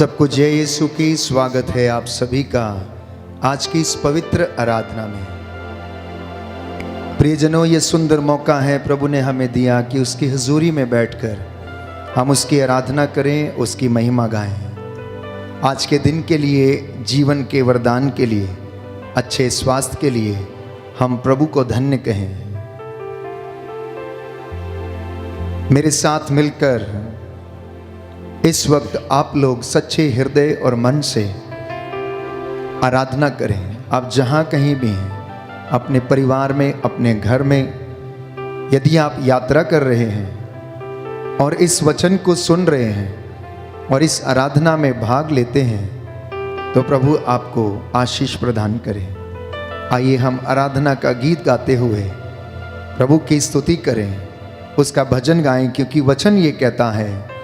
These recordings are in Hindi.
सबको जय यीशु की स्वागत है आप सभी का आज की इस पवित्र आराधना में। प्रियजनों, ये सुंदर मौका है प्रभु ने हमें दिया कि उसकी हुजूरी में बैठकर हम उसकी आराधना करें, उसकी महिमा गाएं। आज के दिन के लिए, जीवन के वरदान के लिए, अच्छे स्वास्थ्य के लिए हम प्रभु को धन्य कहें। मेरे साथ मिलकर इस वक्त आप लोग सच्चे हृदय और मन से आराधना करें। आप जहाँ कहीं भी हैं, अपने परिवार में, अपने घर में, यदि आप यात्रा कर रहे हैं और इस वचन को सुन रहे हैं और इस आराधना में भाग लेते हैं, तो प्रभु आपको आशीष प्रदान करें। आइए हम आराधना का गीत गाते हुए प्रभु की स्तुति करें, उसका भजन गाएं, क्योंकि वचन ये कहता है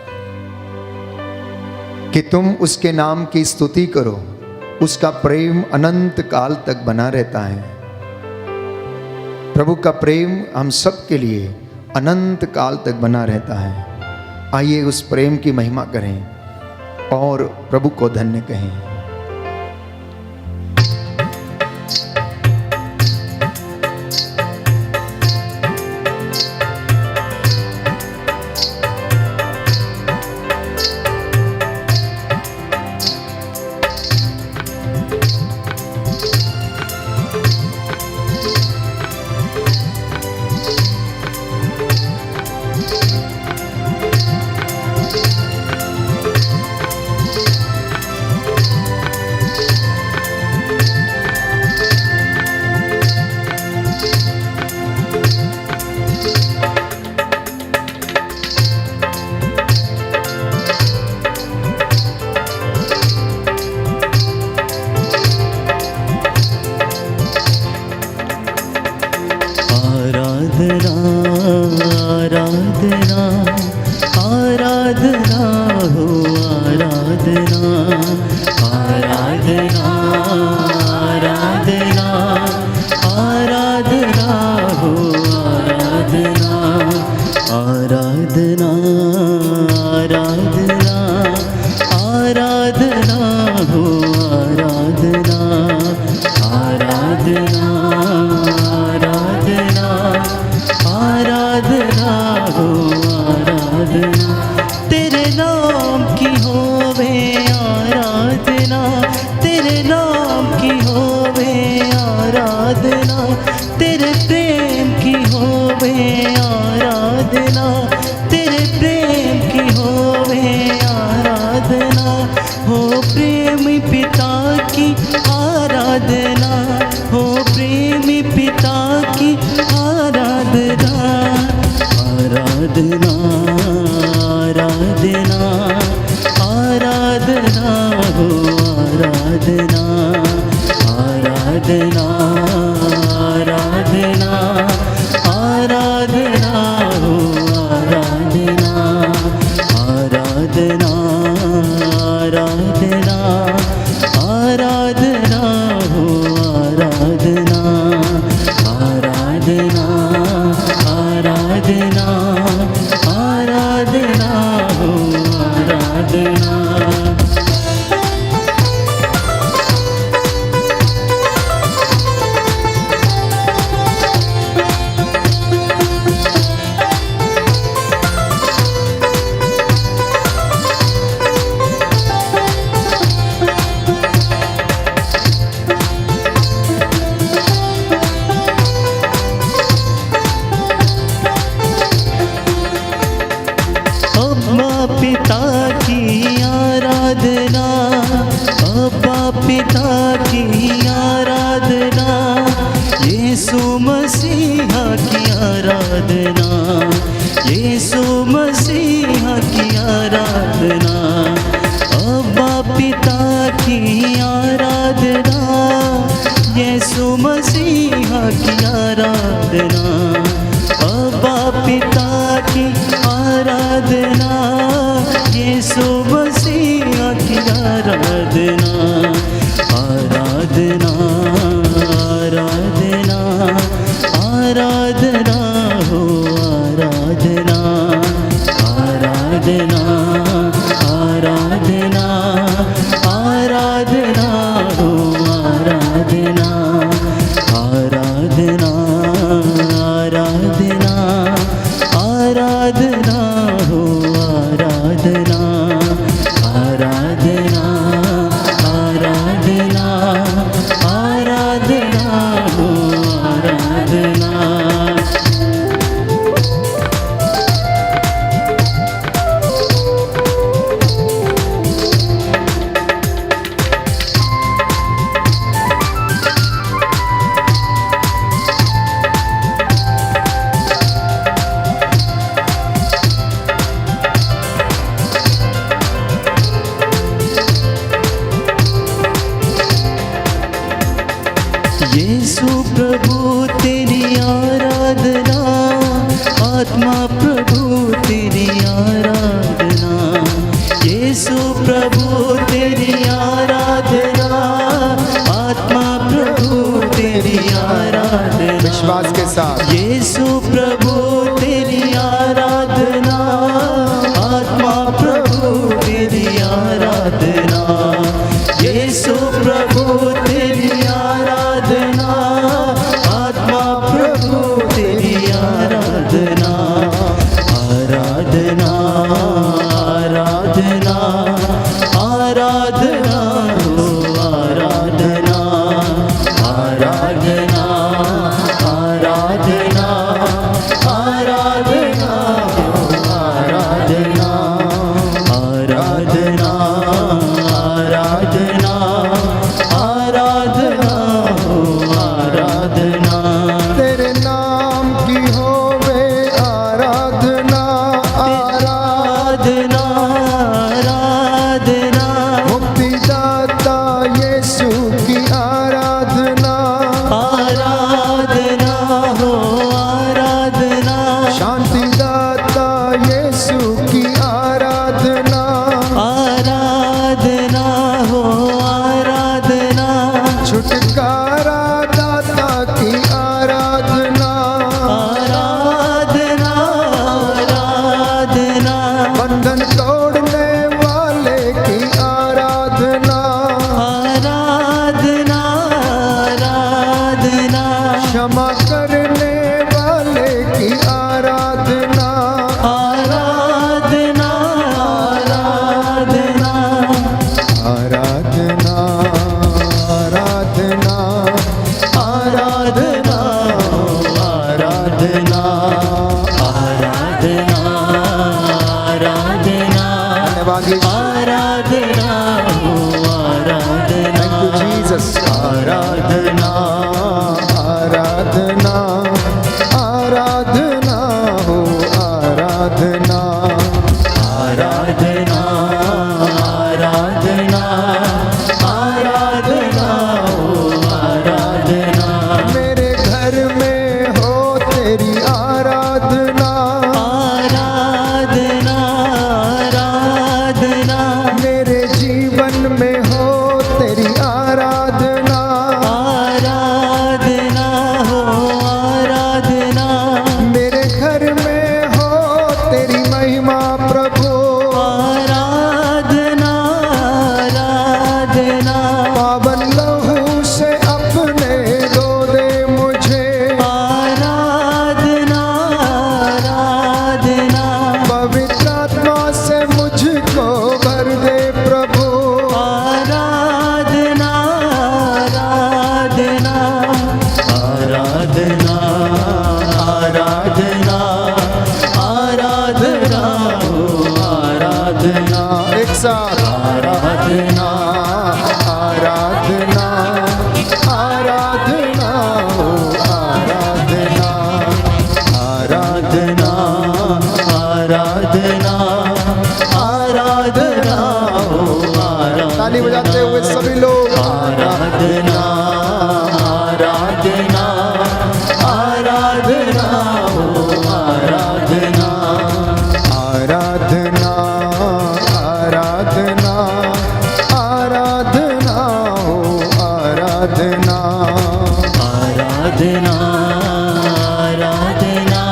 कि तुम उसके नाम की स्तुति करो, उसका प्रेम अनंत काल तक बना रहता है। प्रभु का प्रेम हम सब के लिए अनंत काल तक बना रहता है। आइए उस प्रेम की महिमा करें और प्रभु को धन्य कहें। आराधना आराधना हो आराधना आराधना आराधना आराधना हो आराधना आराधना आराधना आराधना हो आराधना आराधना आराधना आराधना हो आराधना। तेरे नाम की होवे आराधना, तेरे नाम की होवे आराधना, तेरे प्रेम की होवे आराधना, तेरे प्रेम की होवे आराधना। हो प्रेमी पिता की आराधना, हो प्रेमी पिता की आराधना आराधना आराधना आराधना हो आराधना आराधना आराधना आराधना हो आराधना आराधना आराधना आराधना हो आराधना आराधना आराधना आराधना हो आराधना। पिता की आराधना, अब्बा पिता की आराधना, यीशु मसीहा की आराधना, यीशु मसीहा की आराधना। अब्बा पिता की आराधना, यीशु मसीहा की आराधना। अब्बा पिता की आराधना, यीशु मसीहा की आराधना आराधना आराधना आराधना हो आराधना आराधना आराधना प्रभु तेरी आराधना, आत्मा प्रभु तेरी आराधना, आराधना आराधना आराधना हो आराधना, आराधना आराधना आराधना हो आराधना, आराधना आराधना आराधना हो आराधना। तेरे नाम की होवे आराधना, आराधना आराधना मुक्तिदाता यीशु की आराधना, आराधना हो आराधना, शांतिदाता यीशु की आराधना, आराधना हो आराधना, छुटकारा दाता की आराधना, आराधना आराधना, बंधन तोड़ने वाले की आराधना, आराधना आराधना, क्षमा करने वाले की आराधना, आराधना आराधना, आराधना आराधना आराधना आराधना आराधना आराधना धन्यवाद यीशु। आराधना हो आराधना, Thank you, Jesus. आराधना आराधना आराधना हो आराधना, आराधना आराधना आराधना हो आराधना, मेरे घर में हो तेरी आराधना, आराधना आराधना, मेरे जीवन में हो तेरी आराधना, आराधना हो आराधना, मेरे घर में हो तेरी महिमा प्रभु, आराधना आराधना, पावन लहू से अपने धो दे मुझे, आराधना आराधना, पवित्र आत्मा से मुझको भर दे प्रभु, आराधना आराधना, आराधना आराधना आराधना हो आराधना, एक साथ आराधना आराधना आराधना हो आराधना, आराधना आराधना आराधना हो आराधना, ताली बजाते हुए सभी लोग आराधना आराधना आराधना हो आराधना, आराधना आराधना आराधना हो आराधना, आराधना आराधना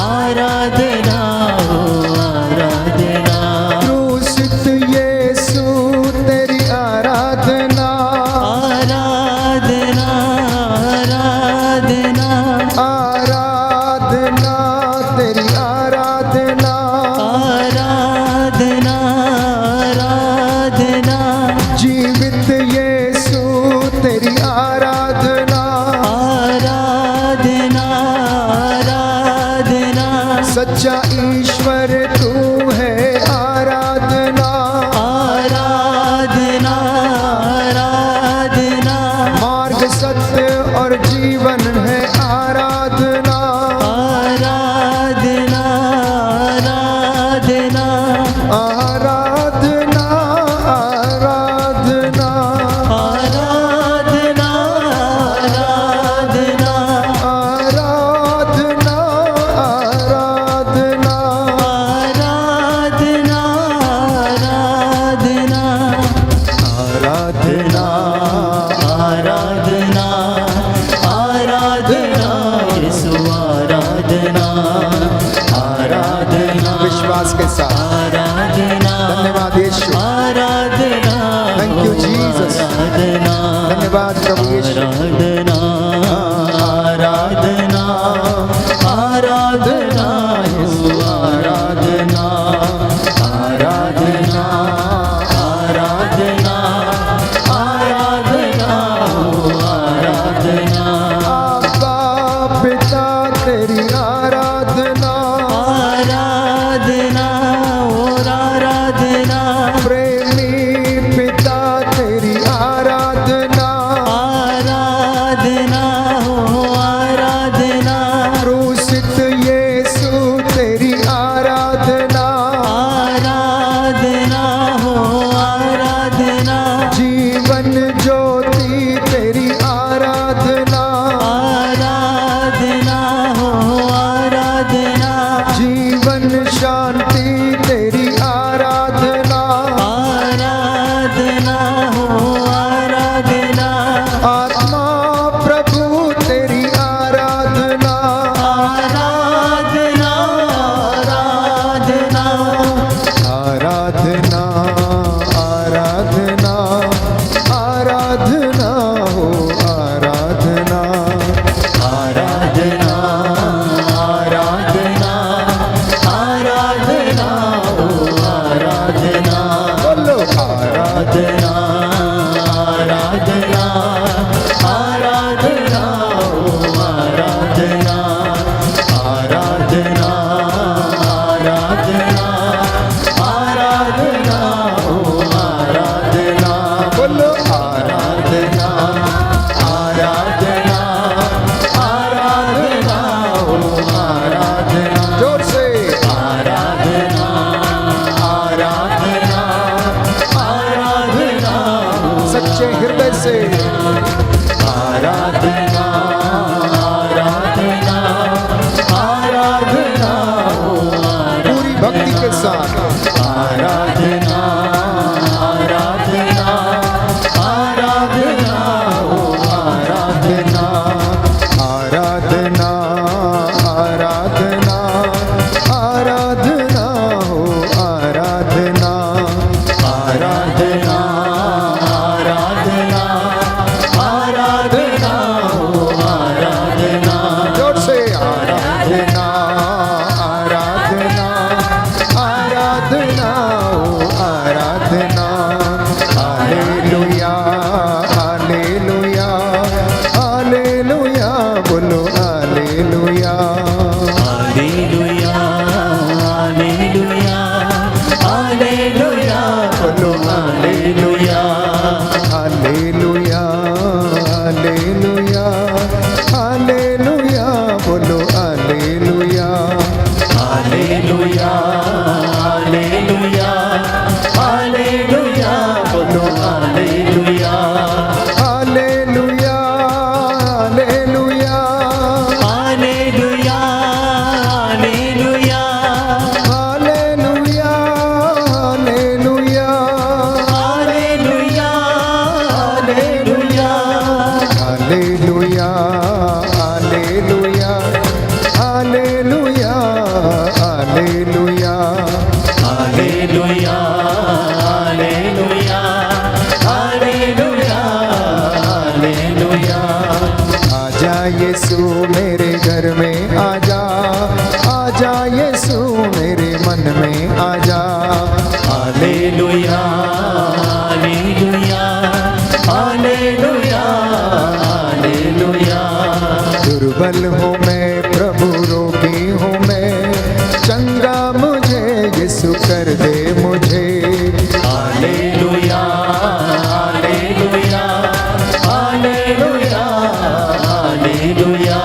आराधना हो आराधना, क्रूसित यीशु तेरी आराधना, आराधना आराधना आराधना तेरी आराधना, आराधना आराधना, जीवित यीशु तेरी आराधना, आराधना आराधना, सच्चा ईश्वर तू है आराधना, आराधना आराधना, मार्ग सत्य और जीवन है आराधना, आराधना आराधना, आराधना आराधना आराधना धन्यवाद प्रभु यीशु। आराधना आराधना आराधना यीशु आराधना आराधना आराधना आराधना आराधना आबा पिता तेरी आराधना, आराधना और आराधना प्रेमी पिता तेरी आराधना, आराधना हो आराधना क्रूसित यीशु तेरी आराधना, आराधना हो आराधना जीवन ज्योति तेरी आराधना, आराधना हो आराधना जीवन शांति तेरी आराधना, आराधना हो आराधना आत्मा प्रभु तेरी आराधना, आराधना आराधना आराधना आराधना आराधना हो आराधना, आराधना आराधना आराधना हो आराधना बोलो आराधना आराधना आराधना हो आराधना आराधना आराधना आराधना हो आराधना बोलो आराधना आराधना आराधना हो आराधना जोर से आराधना आराधना आराधना सच्चे हृदय से आराधना आराधना आराधना हो पूरी भक्ति के साथ आराधना आराधना आराधना हो आराधना आराधना आराधना आराधना हो आराधना आराधना आराधना आराधना हो आराधना जोर से आराधना आराधना आराधना हो आराधना, हालेलुया हालेलुया हालेलुया बोलो हालेलुया, हालेलुया हालेलुया हालेलुया बोलो हालेलुया हालेलुया हालेलुया हालेलुया बोलो हालेलुया, हालेलुया हालेलुया हालेलुया बोलो hallelujah hallelujah hallelujah hallelujah hallelujah hallelujah hallelujah hallelujah hallelujah hallelujah hallelujah hallelujah hallelujah hallelujah hallelujah hallelujah आजा यीशु मेरे घर में आजा, आजा यीशु मेरे मन में आजा, हालेलुया हालेलुया हालेलुया हालेलुया दुर्बल हूँ मैं प्रभु रोगी हूँ मैं, चंगा मुझे यीशु कर दे मुझे, हालेलुया हालेलुया हालेलुया हालेलुया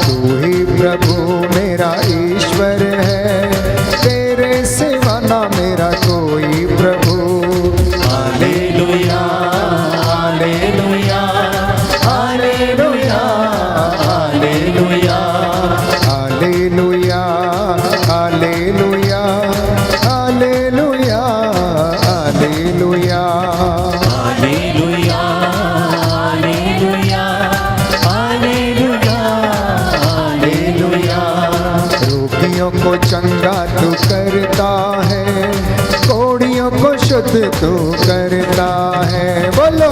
तू ही प्रभु मेरा ईश्वर है, तेरे सिवा ना मेरा कोई प्रभु, hallelujah hallelujah hallelujah hallelujah hallelujah hallelujah hallelujah hallelujah hallelujah hallelujah hallelujah hallelujah रोगियों को चंगा तू करता है, कोड़ियों को शुद्ध तू करता है, बोलो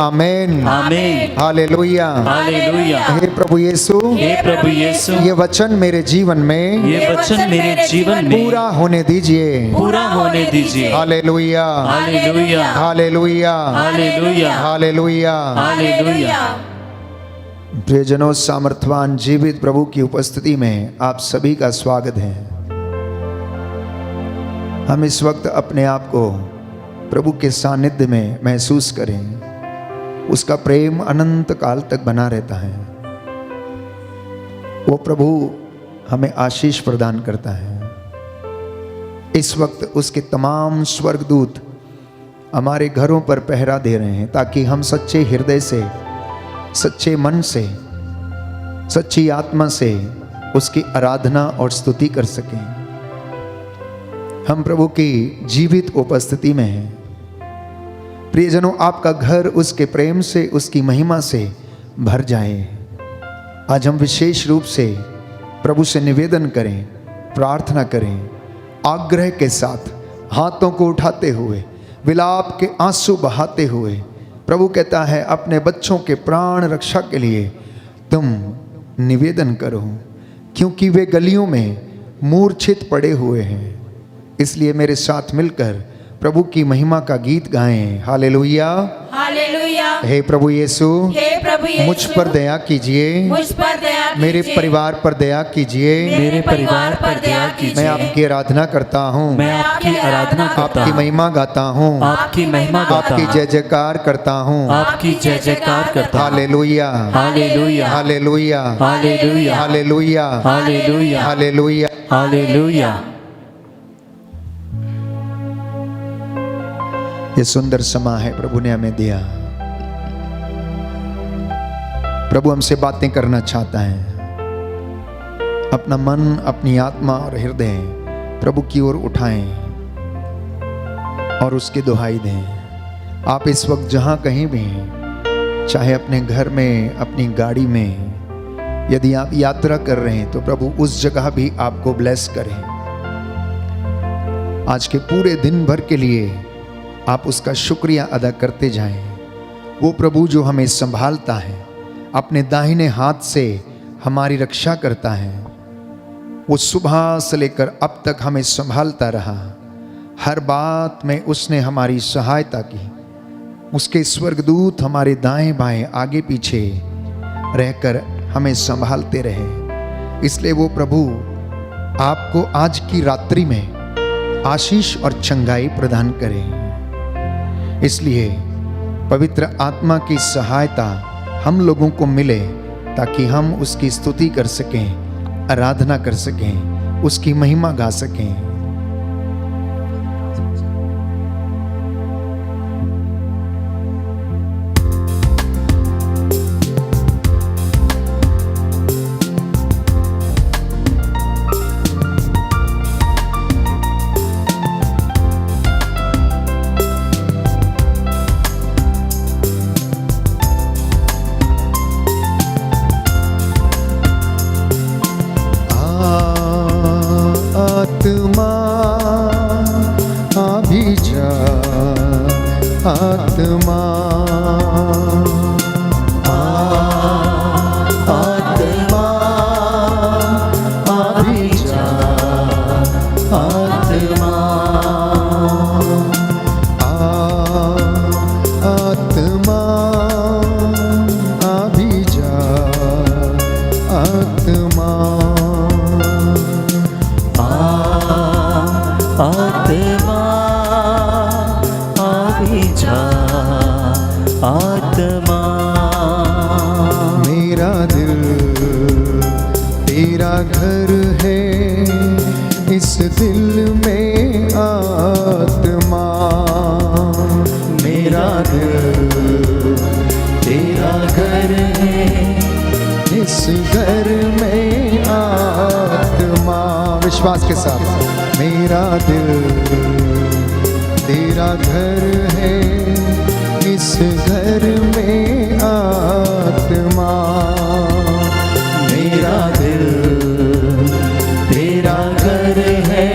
आमेन। आमीन। हालेलुया। हालेलुया। हे प्रभु यीशु, हे प्रभु यीशु, ये वचन मेरे जीवन में ये वचन मेरे जीवन में पूरा होने दीजिए। पूरा होने दीजिए। Hallelujah. Hallelujah. Hallelujah. Hallelujah. Hallelujah. Hallelujah. प्रियजनों, सामर्थवान जीवित प्रभु की उपस्थिति में आप सभी का स्वागत है। हम इस वक्त अपने आप को प्रभु के सानिध्य में महसूस करें। उसका प्रेम अनंत काल तक बना रहता है। वो प्रभु हमें आशीष प्रदान करता है। इस वक्त उसके तमाम स्वर्गदूत हमारे घरों पर पहरा दे रहे हैं ताकि हम सच्चे हृदय से, सच्चे मन से, सच्ची आत्मा से उसकी आराधना और स्तुति कर सकें। हम प्रभु की जीवित उपस्थिति में हैं। प्रियजनों, आपका घर उसके प्रेम से, उसकी महिमा से भर जाए। आज हम विशेष रूप से प्रभु से निवेदन करें, प्रार्थना करें, आग्रह के साथ हाथों को उठाते हुए, विलाप के आंसू बहाते हुए। प्रभु कहता है अपने बच्चों के प्राण रक्षा के लिए तुम निवेदन करो, क्योंकि वे गलियों में मूर्छित पड़े हुए हैं। इसलिए मेरे साथ मिलकर प्रभु की महिमा का गीत गाएं। हालेलुया। हालेलुया। हे प्रभु यीशु, हे प्रभु यीशु, मुझ पर दया कीजिए, मुझ पर दया कीजिए, मेरे परिवार पर दया कीजिए। मेरे परिवार पर दया मैं कीजिए। आपकी आराधना करता हूँ, मैं आपकी आराधना करता आपकी हूँ, महिमा गाता हूँ, आपकी महिमा गाता आपकी हूँ, जय जयकार करता हूँ। आपकी जय जयकार करता हूँ। Hallelujah. Hallelujah. Hallelujah. Hallelujah. Hallelujah. Hallelujah. Hallelujah. Hallelujah. ये सुंदर समा है प्रभु ने हमें दिया। प्रभु हमसे बातें करना चाहता है। अपना मन, अपनी आत्मा और हृदय प्रभु की ओर उठाएं और उसकी दुहाई दें। आप इस वक्त जहां कहीं भी हैं, चाहे अपने घर में, अपनी गाड़ी में, यदि आप यात्रा कर रहे हैं तो प्रभु उस जगह भी आपको ब्लेस करें। आज के पूरे दिन भर के लिए आप उसका शुक्रिया अदा करते जाएं। वो प्रभु जो हमें संभालता है, अपने दाहिने हाथ से हमारी रक्षा करता है। वो सुबह से लेकर अब तक हमें संभालता रहा। हर बात में उसने हमारी सहायता की। उसके स्वर्गदूत हमारे दाएं बाएं, आगे पीछे रहकर हमें संभालते रहे। इसलिए वो प्रभु आपको आज की रात्रि में आशीष और चंगाई प्रदान करें। इसलिए पवित्र आत्मा की सहायता हम लोगों को मिले ताकि हम उसकी स्तुति कर सकें, आराधना कर सकें, उसकी महिमा गा सकें। आत्मा अभी जा, आत्मा आत्मा अभी जा, आत्मा आत्मा अभी जा, आत्मा आत्मा अभी जा, आत्मा। मेरा दिल तेरा घर है, इस दिल में आत्मा। मेरा दिल तेरा घर है, इस घर में आत्मा। विश्वास के साथ, मेरा दिल तेरा घर है, इस घर में आत्मा। मेरा दिल तेरा घर है,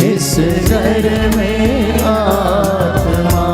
इस घर में आत्मा।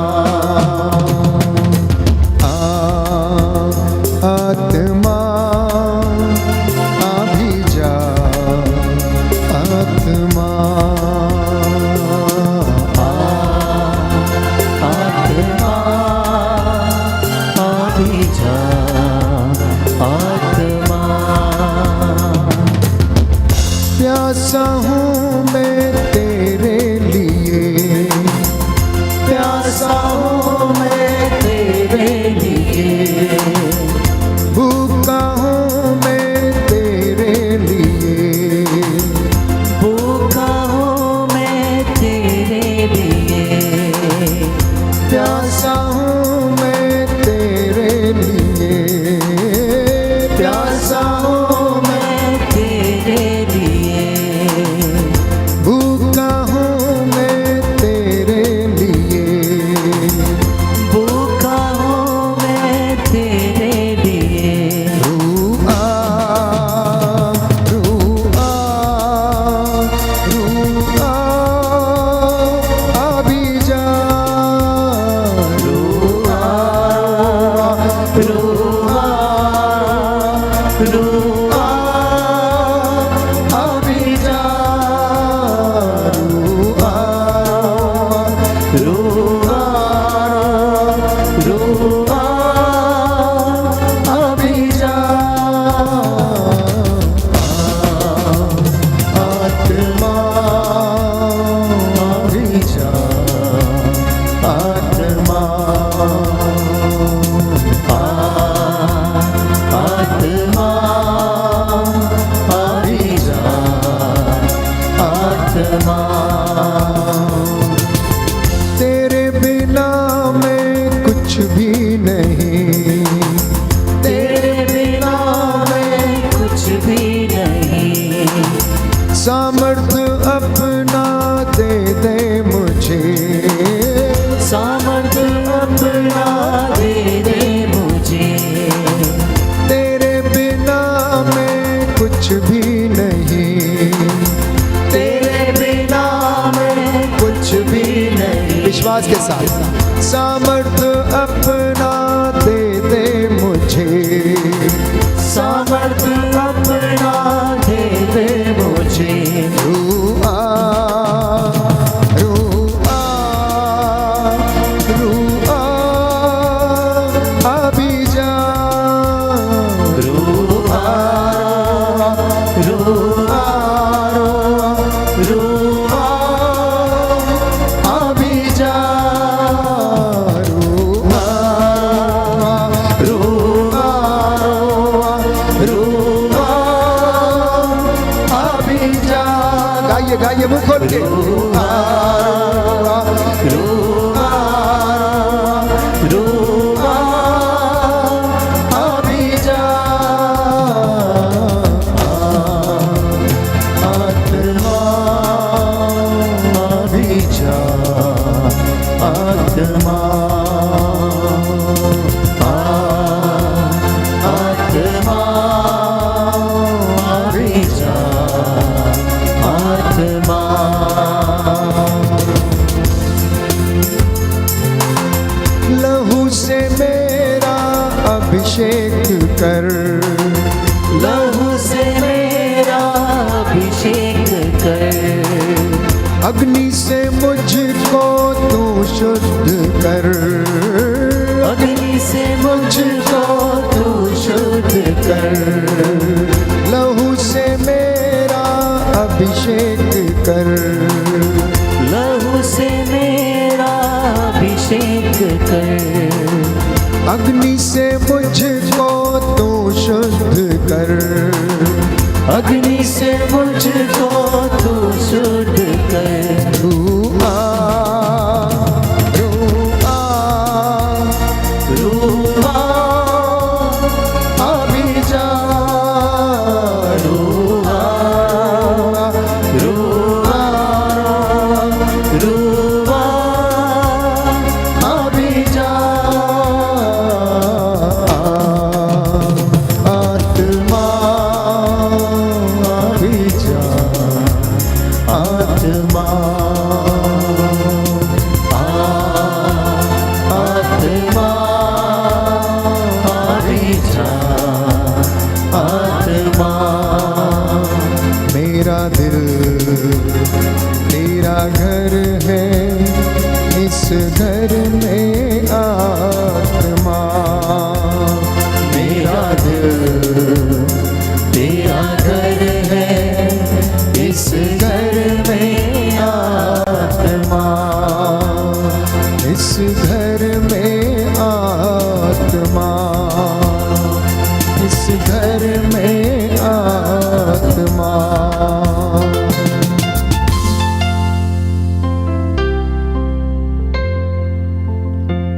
रुआ अभी जा आत्मा अभी जा आत्मा आत्मा अभी जा आत्मा तेरे बिना मैं कुछ भी नहीं, तेरे बिना मैं कुछ भी नहीं, सामर्थ्य अपना दे दे मुझे, सामर्थ्य अपना दे दे मुझे, तेरे बिना मैं कुछ भी नहीं, तेरे बिना मैं कुछ भी नहीं, विश्वास के साथ सामर्थ्य अपना दे दे मुझे, सामर्थ्य अपना दे दे मुझे, रुआ रुआ रुआ अभी जा रुआ रुआ रुआ अभी जा रुआ रुआ रुआ अभी जा। गाइए गाइए मुंह खोल के रुआ रुआ रुआ अभी जा आत्मा अभी जा आत्मा आत्मा अभी जा आत्मा लहू से मेरा अभिषेक कर, लहू से मेरा अभिषेक कर, अग्नि से मुझको तू शुद्ध कर, अग्नि से मुझको तू शुद्ध कर, लहू से मेरा अभिषेक कर, लहू से मेरा अभिषेक कर, अग्नि से मुझको तू शुद्ध कर, अग्नि से मुझको तू शुद्ध कर, रुआ रुआ रुआ अभी जा रुआ रुआ रुआ अभी जा आत्मा अभी जा आत्मा आत्मा अभी जा आत्मा मेरा दिल तेरा घर है, इस घर में आत्मा, मेरा दिल तेरा घर है, इस घर में आत्मा, इस घर में आत्मा, इस घर में आत्मा।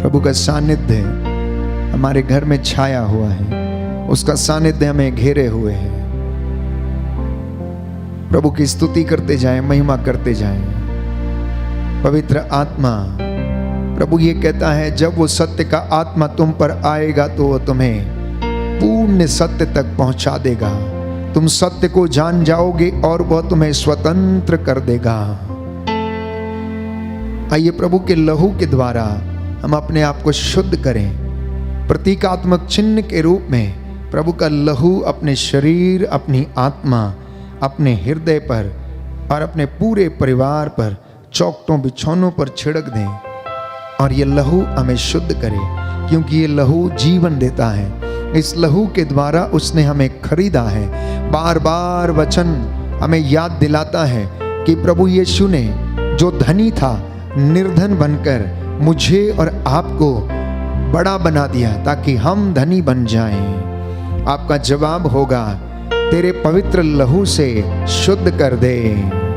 प्रभु का सानिध्य हमारे घर में छाया हुआ है, उसका सानिध्य हमें घेरे हुए है। प्रभु की स्तुति करते जाएं, महिमा करते जाएं। पवित्र आत्मा, प्रभु ये कहता है जब वो सत्य का आत्मा तुम पर आएगा तो वो तुम्हें पूर्ण सत्य तक पहुंचा देगा। तुम सत्य को जान जाओगे और वह तुम्हें स्वतंत्र कर देगा। आइए प्रभु के लहू के द्वारा हम अपने आप को शुद्ध करें। प्रतीकात्मक चिन्ह के रूप में प्रभु का लहू अपने शरीर, अपनी आत्मा, अपने हृदय पर और अपने पूरे परिवार पर, चौखटों बिछौनों पर छिड़क दें और ये लहू हमें शुद्ध करे। क्योंकि ये लहू जीवन देता है। इस लहू के द्वारा उसने हमें खरीदा है। बार बार वचन हमें याद दिलाता है कि प्रभु यीशु ने जो धनी था निर्धन बनकर मुझे और आपको बड़ा बना दिया ताकि हम धनी बन जाएं। आपका जवाब होगा, तेरे पवित्र लहू से शुद्ध कर दे,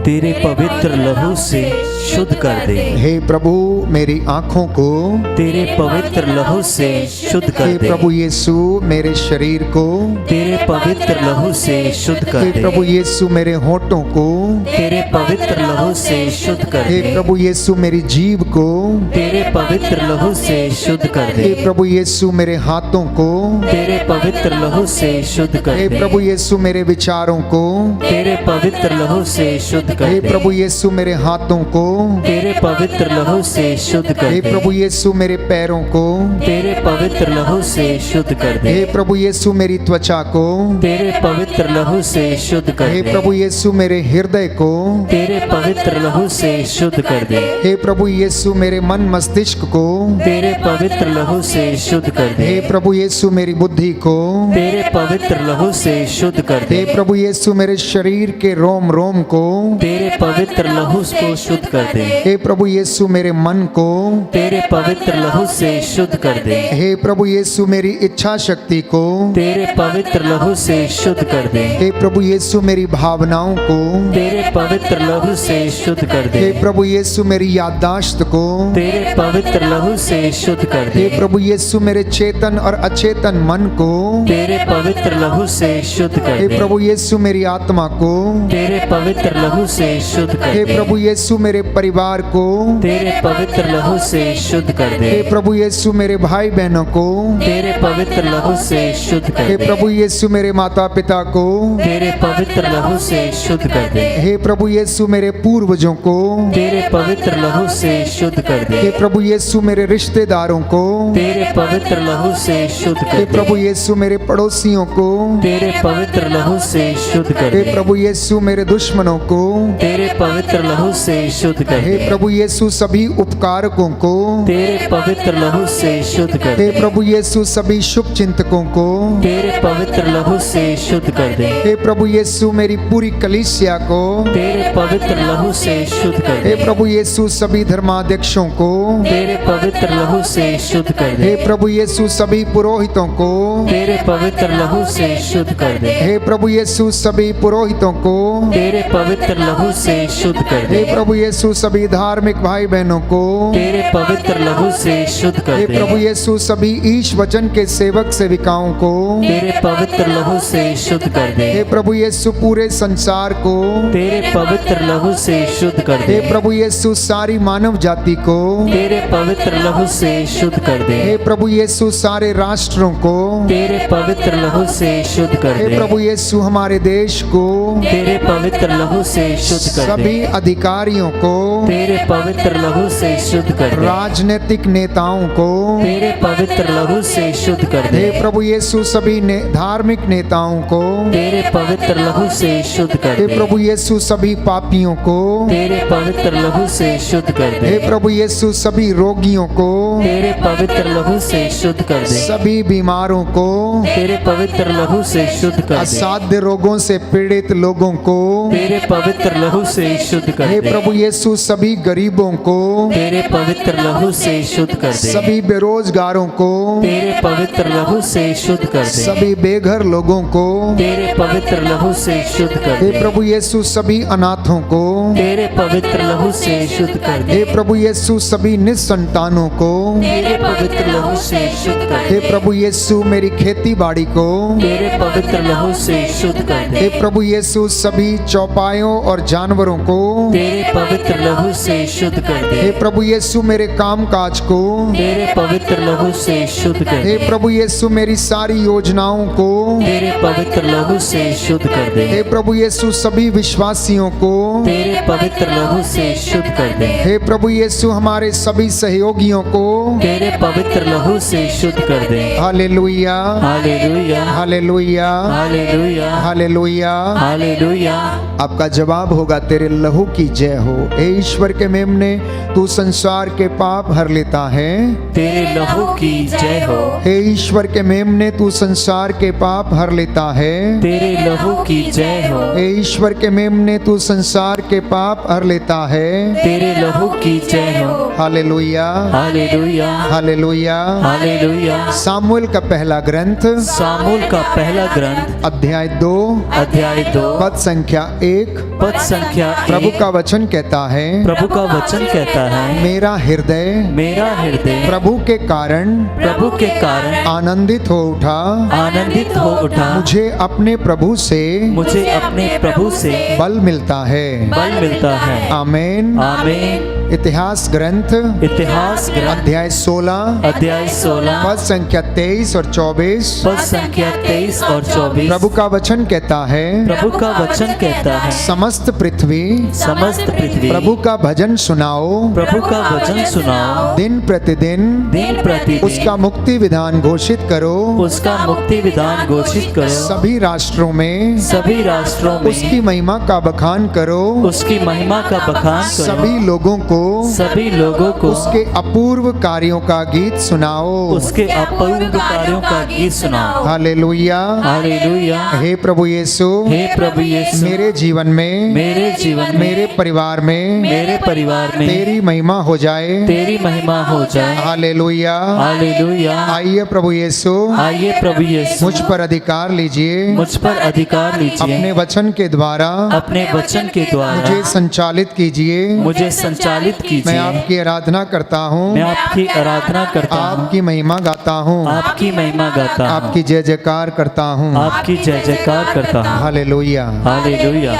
तेरे पवित्र लहू से शुद्ध कर दे। हे प्रभु मेरी आंखों को तेरे पवित्र लहू से शुद्ध हे कर दे। प्रभु यीशु मेरे शरीर को तेरे पवित्र लहू से शुद्ध हे कर दे। प्रभु यीशु मेरे होठों को तेरे पवित्र लहू से शुद्ध कर हे दे। प्रभु यीशु मेरी जीभ को तेरे पवित्र लहू से शुद्ध कर हे दे। प्रभु यीशु मेरे हाथों को तेरे पवित्र लहू से शुद्ध कर हे दे। प्रभु यीशु मेरे विचारों को तेरे पवित्र लहू से शुद्ध कर हे दे। प्रभु यीशु मेरे हाथों को तेरे पवित्र लहू से शुद्ध कर हे दे। प्रभु यीशु मेरे पैरों को तेरे पवित्र लहू से शुद्ध कर दे। हे प्रभु यीशु मेरी त्वचा को तेरे पवित्र लहू से शुद्ध कर हे दे। प्रभु यीशु मेरे हृदय को तेरे पवित्र लहू से शुद्ध कर दे। हे प्रभु यीशु मेरे मन मस्तिष्क को तेरे पवित्र लहू से शुद्ध कर दे। हे प्रभु यीशु मेरी बुद्धि को तेरे पवित्र लहू से शुद्ध कर दे। हे प्रभु यीशु मेरे शरीर के रोम रोम को तेरे पवित्र लहू को शुद्ध कर दे। हे प्रभु यीशु मेरे मन को तेरे पवित्र लहू से शुद्ध कर दे। हे प्रभु यीशु मेरी इच्छा शक्ति को तेरे पवित्र लहू से शुद्ध कर दे। हे प्रभु यीशु मेरी भावनाओं को तेरे पवित्र लहू से शुद्ध कर दे। हे प्रभु यीशु मेरी याददाश्त को तेरे पवित्र लहू से शुद्ध कर हे दे। प्रभु यीशु मेरे चेतन और अचेतन मन को तेरे पवित्र लहू से शुद्ध कर हे दे। प्रभु यीशु मेरी आत्मा को तेरे पवित्र लहू से शुद्ध कर हे दे। प्रभु यीशु मेरे परिवार को तेरे पवित्र लहू से शुद्ध कर दे। हे प्रभु यीशु मेरे भाई बहनों को तेरे पवित्र लहू से शुद्ध कर हे दे। प्रभु यीशु मेरे माता पिता को तेरे पवित्र लहू से शुद्ध कर दे। हे प्रभु यीशु मेरे पूर्वजों को तेरे पवित्र लहू से शुद्ध कर दे। हे प्रभु यीशु मेरे रिश्तेदारों को तेरे पवित्र लहू से शुद्ध हे कर दे। प्रभु यीशु मेरे पड़ोसियों को तेरे पवित्र लहू से शुद्ध कर हे दे। प्रभु यीशु मेरे दुश्मनों को तेरे पवित्र लहू से शुद्ध कर हे दे। प्रभु यीशु सभी उपकारकों को तेरे पवित्र लहू से शुद्ध कर हे दे। प्रभु यीशु सभी शुभ चिंतकों को तेरे पवित्र लहू से शुद्ध कर दे। हे प्रभु यीशु मेरी पूरी कलीसिया को तेरे पवित्र लहू से शुद्ध कर हे दे। प्रभु यीशु सभी धर्माध्यक्षों को तेरे पवित्र लहू से शुद्ध कर दे। हे प्रभु यीशु सभी पुरोहितों को तेरे पवित्र लहू से शुद्ध कर दे। हे प्रभु यीशु सभी पुरोहितों को तेरे पवित्र लहू से शुद्ध कर हे दे। प्रभु यीशु सभी धार्मिक भाई बहनों को तेरे पवित्र लहू से शुद्ध हे कर दे। प्रभु यीशु सभी ईश वचन के सेवक सेविकाओं को तेरे पवित्र लहू से शुद्ध कर दे। हे प्रभु यीशु पूरे संसार को तेरे पवित्र लहू से शुद्ध कर हे दे। प्रभु यीशु सारी मानव जाति को तेरे पवित्र लहू से शुद्ध कर दे। हे प्रभु यीशु सारे राष्ट्रों को तेरे पवित्र लहू से शुद्ध कर हे दे। प्रभु यीशु हमारे देश को तेरे पवित्र लहू से शुद्ध कर दे। सभी अधिकारियों को तेरे पवित्र लहू से शुद्ध कर दे। राजनीतिक नेताओं को तेरे पवित्र लहू से शुद्ध कर दे। हे प्रभु यीशु सभी धार्मिक नेताओं को तेरे पवित्र लहू से शुद्ध कर हे दे। प्रभु यीशु सभी पापियों को तेरे पवित्र लहू से शुद्ध कर दे। हे प्रभु यीशु सभी रोगियों को तेरे पवित्र लहू से शुद्ध कर दे। सभी बीमारों को तेरे पवित्र लहू से शुद्ध कर दे। असाध्य रोगों से पीड़ित लोगों को तेरे पवित्र लहू से शुद्ध कर हे दे। प्रभु यीशु सभी गरीबों को तेरे पवित्र लहू से शुद्ध कर दे। सभी बेरोजगारों को तेरे पवित्र लहू से शुद्ध कर दे। सभी बेघर लोगों को तेरे पवित्र लहू से शुद्ध कर हे दे। प्रभु यीशु सभी अनाथों को तेरे पवित्र लहू से शुद्ध कर दे। हे प्रभु यीशु सभी निसंतानों को तेरे पवित्र लहू से शुद्ध कर हे दे। प्रभु यीशु मेरी खेती बाड़ी को तेरे पवित्र लहू से शुद्ध कर दे। हे प्रभु यीशु सभी चौपायों और जानवरों को तेरे पवित्र लहू से शुद्ध कर दे। हे प्रभु यीशु मेरे काम काज को तेरे पवित्र लहू से शुद्ध कर हे दे। प्रभु यीशु मेरी सारी योजनाओं को तेरे पवित्र लहू से शुद्ध कर दे। हे प्रभु यीशु सभी विश्वासियों को तेरे पवित्र लहू से शुद्ध कर दे। हे प्रभु यीशु हमारे सभी सहयोगियों को तेरे पवित्र लहू से शुद्ध कर दे। Hallelujah hallelujah hallelujah hallelujah hallelujah. Hallelujah. आपका जवाब होगा, तेरे लहू की जय हो हे ईश्वर के मेमने, तू संसार के पाप हर लेता है। तेरे लहू की जय हो। हे ईश्वर के मेमने, तू संसार के पाप हर लेता है। तेरे लहू की जय हो। हे ईश्वर के मेमने, तू संसार के पाप हर लेता है। तेरे लहू की जय हो। Hallelujah, hallelujah, hallelujah. Hallelujah. Samuel का पहला ग्रंथ सामुएल का पहला ग्रंथ अध्याय 2 अध्याय 2 पद संख्या 1। पद संख्या प्रभु 1। का वचन कहता है, प्रभु का वचन कहता है, मेरा हृदय मेरा हृदय प्रभु के कारण प्रभु के कारण आनंदित हो उठा। आनंदित हो उठा। मुझे अपने प्रभु से मुझे अपने प्रभु से बल मिलता है। बल मिलता है। आमीन। आमीन। इतिहास ग्रंथ इतिहास ग्रंथ अध्याय 16 अध्याय 16 पद संख्या 23 और 24। पद संख्या 23 और 24। प्रभु का वचन कहता है, प्रभु का वचन कहता है, समस्त पृथ्वी समस्त पृथ्वी प्रभु का भजन सुनाओ। प्रभु का वचन सुनाओ। दिन प्रतिदिन दिन प्रतिदिन उसका मुक्ति विधान घोषित करो। उसका मुक्ति विधान घोषित करो। सभी राष्ट्रों में सभी राष्ट्रों में उसकी महिमा का बखान करो। उसकी महिमा का बखान करो। सभी लोगों को सभी लोगों को उसके अपूर्व कार्यों का गीत सुनाओ। उसके अपूर्व कार्यों का गीत सुनाओ। Hallelujah, hallelujah. हे प्रभु यीशु, हे प्रभु यीशु, मेरे जीवन में, मेरे जीवन में, मेरे परिवार में, मेरे परिवार में तेरी महिमा हो जाए। तेरी महिमा हो जाए। Hallelujah, hallelujah. आइए प्रभु यीशु, आइए प्रभु यीशु, मुझ पर अधिकार लीजिए। मुझ पर अधिकार लीजिए। अपने वचन के द्वारा अपने वचन के द्वारा मुझे संचालित कीजिए। मुझे संचालित कीजिए। मैं आपकी आराधना करता हूँ। मैं आपकी आराधना करता हूँ। आपकी महिमा गाता हूँ। आपकी महिमा गाता हूँ। आपकी जय जयकार करता हूँ। आपकी जय जयकार करता हूँ। हालेलुया। हालेलुया।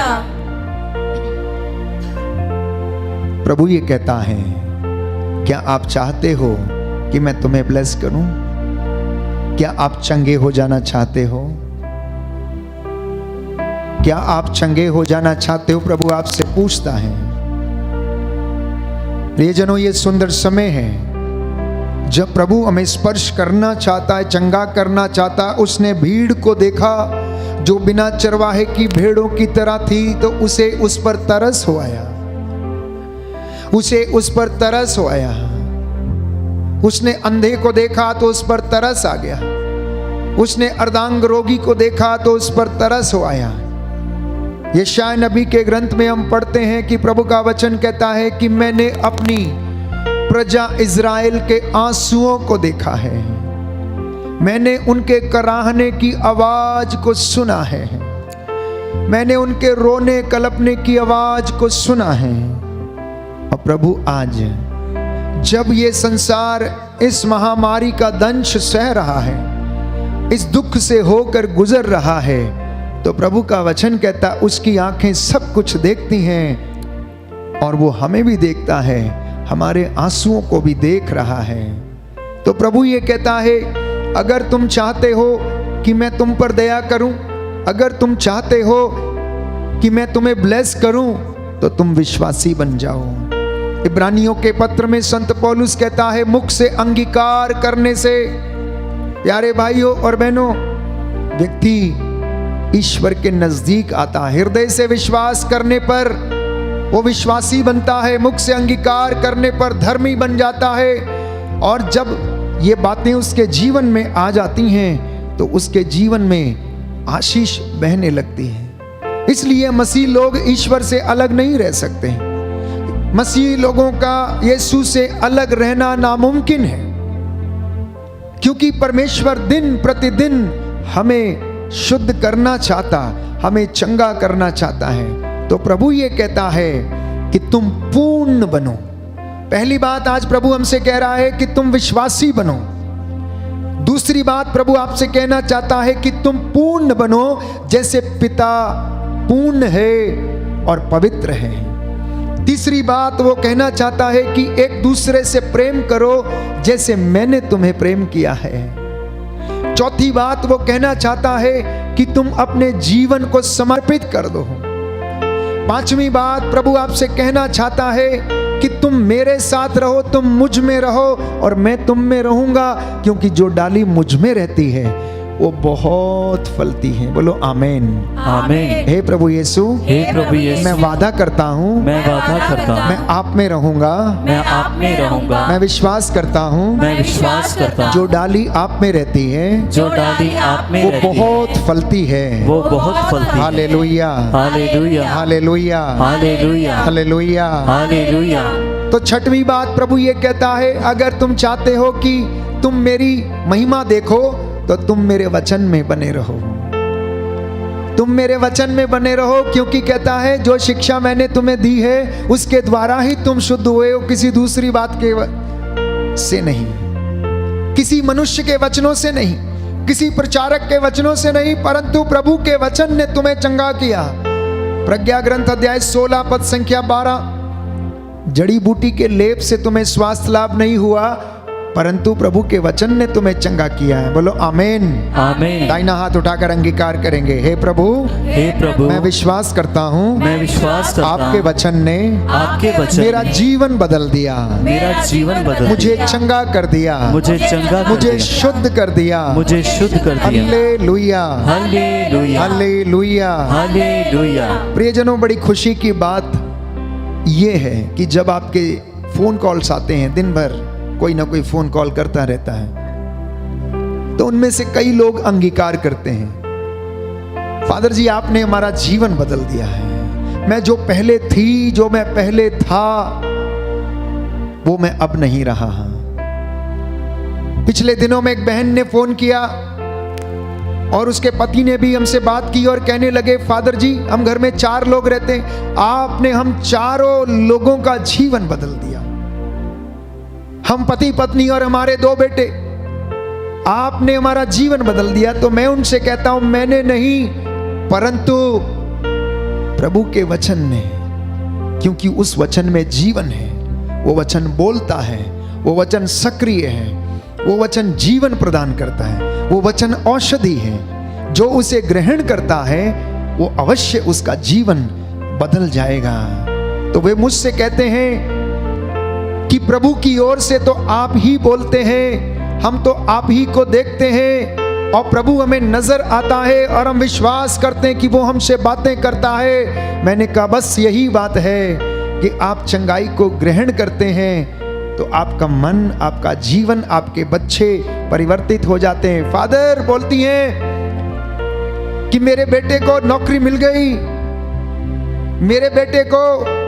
प्रभु ये कहता है, क्या आप चाहते हो कि मैं तुम्हें ब्लेस करूं? क्या आप चंगे हो जाना चाहते हो? क्या आप चंगे हो जाना चाहते हो? प्रभु आपसे पूछता है। प्रियजनों, ये सुंदर समय है जब प्रभु हमें स्पर्श करना चाहता है, चंगा करना चाहता है। उसने भीड़ को देखा जो बिना चरवाहे की भेड़ों की तरह थी, तो उसे उस पर तरस हो आया। उसे उस पर तरस हो आया। उसने अंधे को देखा तो उस पर तरस आ गया। उसने अर्धांग रोगी को देखा तो उस पर तरस हो आया। यशायाह नबी के ग्रंथ में हम पढ़ते हैं कि प्रभु का वचन कहता है कि मैंने अपनी प्रजा इज़राइल के आंसुओं को देखा है। मैंने उनके कराहने की आवाज को सुना है। मैंने उनके रोने कलपने की आवाज को सुना है। और प्रभु आज जब ये संसार इस महामारी का दंश सह रहा है, इस दुख से होकर गुजर रहा है, तो प्रभु का वचन कहता उसकी आंखें सब कुछ देखती हैं और वो हमें भी देखता है, हमारे आंसुओं को भी देख रहा है। तो प्रभु ये कहता है, अगर तुम चाहते हो कि मैं तुम पर दया करूं, अगर तुम चाहते हो कि मैं तुम्हें ब्लेस करूं, तो तुम विश्वासी बन जाओ। इब्रानियों के पत्र में संत पौलुस कहता है, मुख से अंगीकार करने से, प्यारे भाइयों और बहनों, व्यक्ति ईश्वर के नजदीक आता है। हृदय से विश्वास करने पर वो विश्वासी बनता है, मुख से अंगीकार करने पर धर्मी बन जाता है। और जब ये बातें उसके जीवन में आ जाती हैं तो उसके जीवन में आशीष बहने लगती है। इसलिए मसीह लोग ईश्वर से अलग नहीं रह सकते। मसीह लोगों का यीशु से अलग रहना नामुमकिन है, क्योंकि परमेश्वर दिन प्रतिदिन हमें शुद्ध करना चाहता, हमें चंगा करना चाहता है। तो प्रभु ये कहता है कि तुम पूर्ण बनो। पहली बात आज प्रभु हमसे कह रहा है कि तुम विश्वासी बनो। दूसरी बात प्रभु आपसे कहना चाहता है कि तुम पूर्ण बनो, जैसे पिता पूर्ण है और पवित्र है। तीसरी बात वो कहना चाहता है कि एक दूसरे से प्रेम करो जैसे मैंने तुम्हें प्रेम किया है। चौथी बात वो कहना चाहता है कि तुम अपने जीवन को समर्पित कर दो। पांचवी बात प्रभु आपसे कहना चाहता है कि तुम मेरे साथ रहो, तुम मुझ में रहो और मैं तुम में रहूंगा, क्योंकि जो डाली मुझ में रहती है वो बहुत फलती हैं। बोलो आमीन। आमीन। हे प्रभु यीशु, हे प्रभु यीशु, मैं वादा करता हूँ, मैं वादा करता मैं हूँ, आप में रहूंगा, मैं आप में रहूंगा, मैं विश्वास करता हूँ, मैं विश्वास करता हूँ, जो डाली आप में रहती है जो डाली आप में वो रहती है, बहुत फलती है। वो बहुत फलती है। Hallelujah, hallelujah, hallelujah, hallelujah, hallelujah. Hallelujah. तो छठवीं बात प्रभु ये कहता है, अगर तुम चाहते हो कि तुम मेरी महिमा देखो तो तुम मेरे वचन में बने रहो। तुम मेरे वचन में बने रहो, क्योंकि कहता है जो शिक्षा मैंने तुम्हें दी है उसके द्वारा ही तुम शुद्ध हुए हो, किसी दूसरी बात के से नहीं, किसी मनुष्य के वचनों से नहीं, किसी प्रचारक के वचनों से नहीं, परंतु प्रभु के वचन ने तुम्हें चंगा किया। प्रज्ञा ग्रंथ अध्याय 16 पद संख्या 12, जड़ी बूटी के लेप से तुम्हें स्वास्थ्य लाभ नहीं हुआ, परंतु प्रभु के वचन ने तुम्हें चंगा किया है। बोलो आमीन। आमीन। दाहिना हाथ उठाकर अंगीकार करेंगे, हे प्रभु, हे प्रभु, मैं विश्वास करता हूँ, मैं विश्वास करता हूँ, आपके वचन ने आपके वचन मेरा ने जीवन बदल दिया, मेरा जीवन बदल मुझे दिया, चंगा कर दिया, मुझे चंगा कर मुझे दिया, शुद्ध कर दिया, मुझे शुद्ध कर दिया। Hallelujah, hallelujah, hallelujah. हालेलुया। प्रियजनों, बड़ी खुशी की बात ये है कि जब आपके फोन कॉल्स आते हैं, दिन भर कोई ना कोई फोन कॉल करता रहता है, तो उनमें से कई लोग अंगीकार करते हैं, फादर जी आपने हमारा जीवन बदल दिया है, मैं जो पहले थी, जो मैं पहले था, वो मैं अब नहीं रहा। पिछले दिनों में एक बहन ने फोन किया और उसके पति ने भी हमसे बात की और कहने लगे, फादर जी हम घर में 4 लोग रहते हैं, आपने हम चारों लोगों का जीवन बदल दिया, हम पति पत्नी और हमारे 2 बेटे, आपने हमारा जीवन बदल दिया। तो मैं उनसे कहता हूं, मैंने नहीं, परंतु प्रभु के वचन ने, क्योंकि उस वचन में जीवन है, वो वचन बोलता है, वो वचन सक्रिय है, वो वचन जीवन प्रदान करता है, वो वचन औषधि है, जो उसे ग्रहण करता है वो अवश्य उसका जीवन बदल जाएगा। तो वे मुझसे कहते हैं कि प्रभु की ओर से तो आप ही बोलते हैं, हम तो आप ही को देखते हैं और प्रभु हमें नजर आता है और हम विश्वास करते हैं कि वो हमसे बातें करता है। मैंने कहा बस यही बात है कि आप चंगाई को ग्रहण करते हैं तो आपका मन, आपका जीवन, आपके बच्चे परिवर्तित हो जाते हैं। फादर बोलती हैं कि मेरे बेटे को नौकरी मिल गई, मेरे बेटे को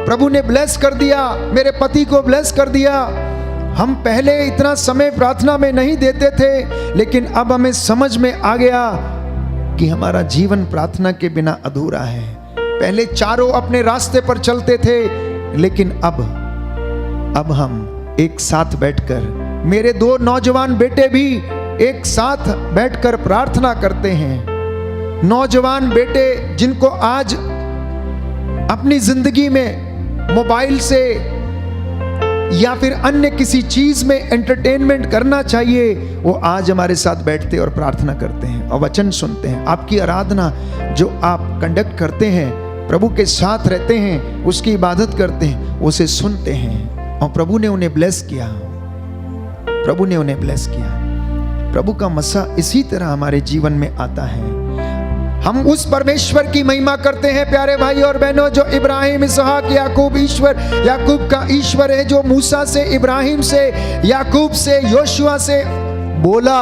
प्रभु ने ब्लेस कर दिया, मेरे पति को ब्लेस कर दिया। हम पहले इतना समय प्रार्थना में नहीं देते थे, लेकिन अब हमें समझ में आ गया कि हमारा जीवन प्रार्थना के बिना अधूरा है। पहले चारों अपने रास्ते पर चलते थे, लेकिन अब हम एक साथ बैठकर, मेरे 2 नौजवान बेटे भी एक साथ बैठकर प्रार्थना करते हैं। नौजवान बेटे जिनको आज अपनी जिंदगी में मोबाइल से या फिर अन्य किसी चीज में एंटरटेनमेंट करना चाहिए, वो आज हमारे साथ बैठते और प्रार्थना करते हैं और वचन सुनते हैं। आपकी आराधना जो आप कंडक्ट करते हैं, प्रभु के साथ रहते हैं, उसकी इबादत करते हैं, उसे सुनते हैं और प्रभु ने उन्हें ब्लेस किया, प्रभु ने उन्हें ब्लेस किया। प्रभु का मसा इसी तरह हमारे जीवन में आता है। हम उस परमेश्वर की महिमा करते हैं प्यारे भाई और बहनों, जो इब्राहिम, इसहाक, याकूब ईश्वर, याकूब का ईश्वर है, जो मूसा से, इब्राहिम से, याकूब से, योशुआ से बोला।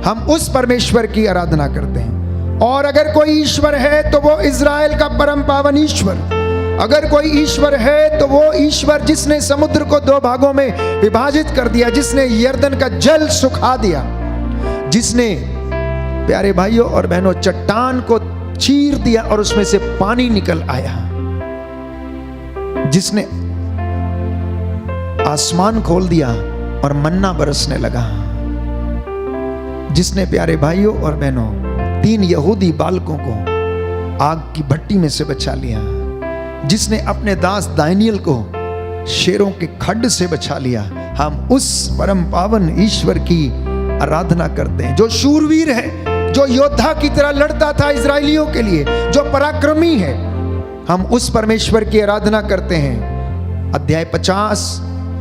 हम उस परमेश्वर की आराधना करते हैं। और अगर कोई ईश्वर है तो वो इज़राइल का परम पावन ईश्वर, अगर कोई ईश्वर है तो वो ईश्वर जिसने समुद्र को 2 भागों में विभाजित कर दिया, जिसने यर्दन का जल सुखा दिया, जिसने प्यारे भाइयों और बहनों चट्टान को चीर दिया और उसमें से पानी निकल आया, जिसने आसमान खोल दिया और मन्ना बरसने लगा, जिसने प्यारे भाइयों और बहनों 3 यहूदी बालकों को आग की भट्टी में से बचा लिया, जिसने अपने दास दानियल को शेरों के खड्ड से बचा लिया। हम उस परम पावन ईश्वर की आराधना करते हैं, जो शूरवीर है, जो योद्धा की तरह लड़ता था इजरायलियों के लिए, जो पराक्रमी है। हम उस परमेश्वर की आराधना करते हैं। अध्याय 50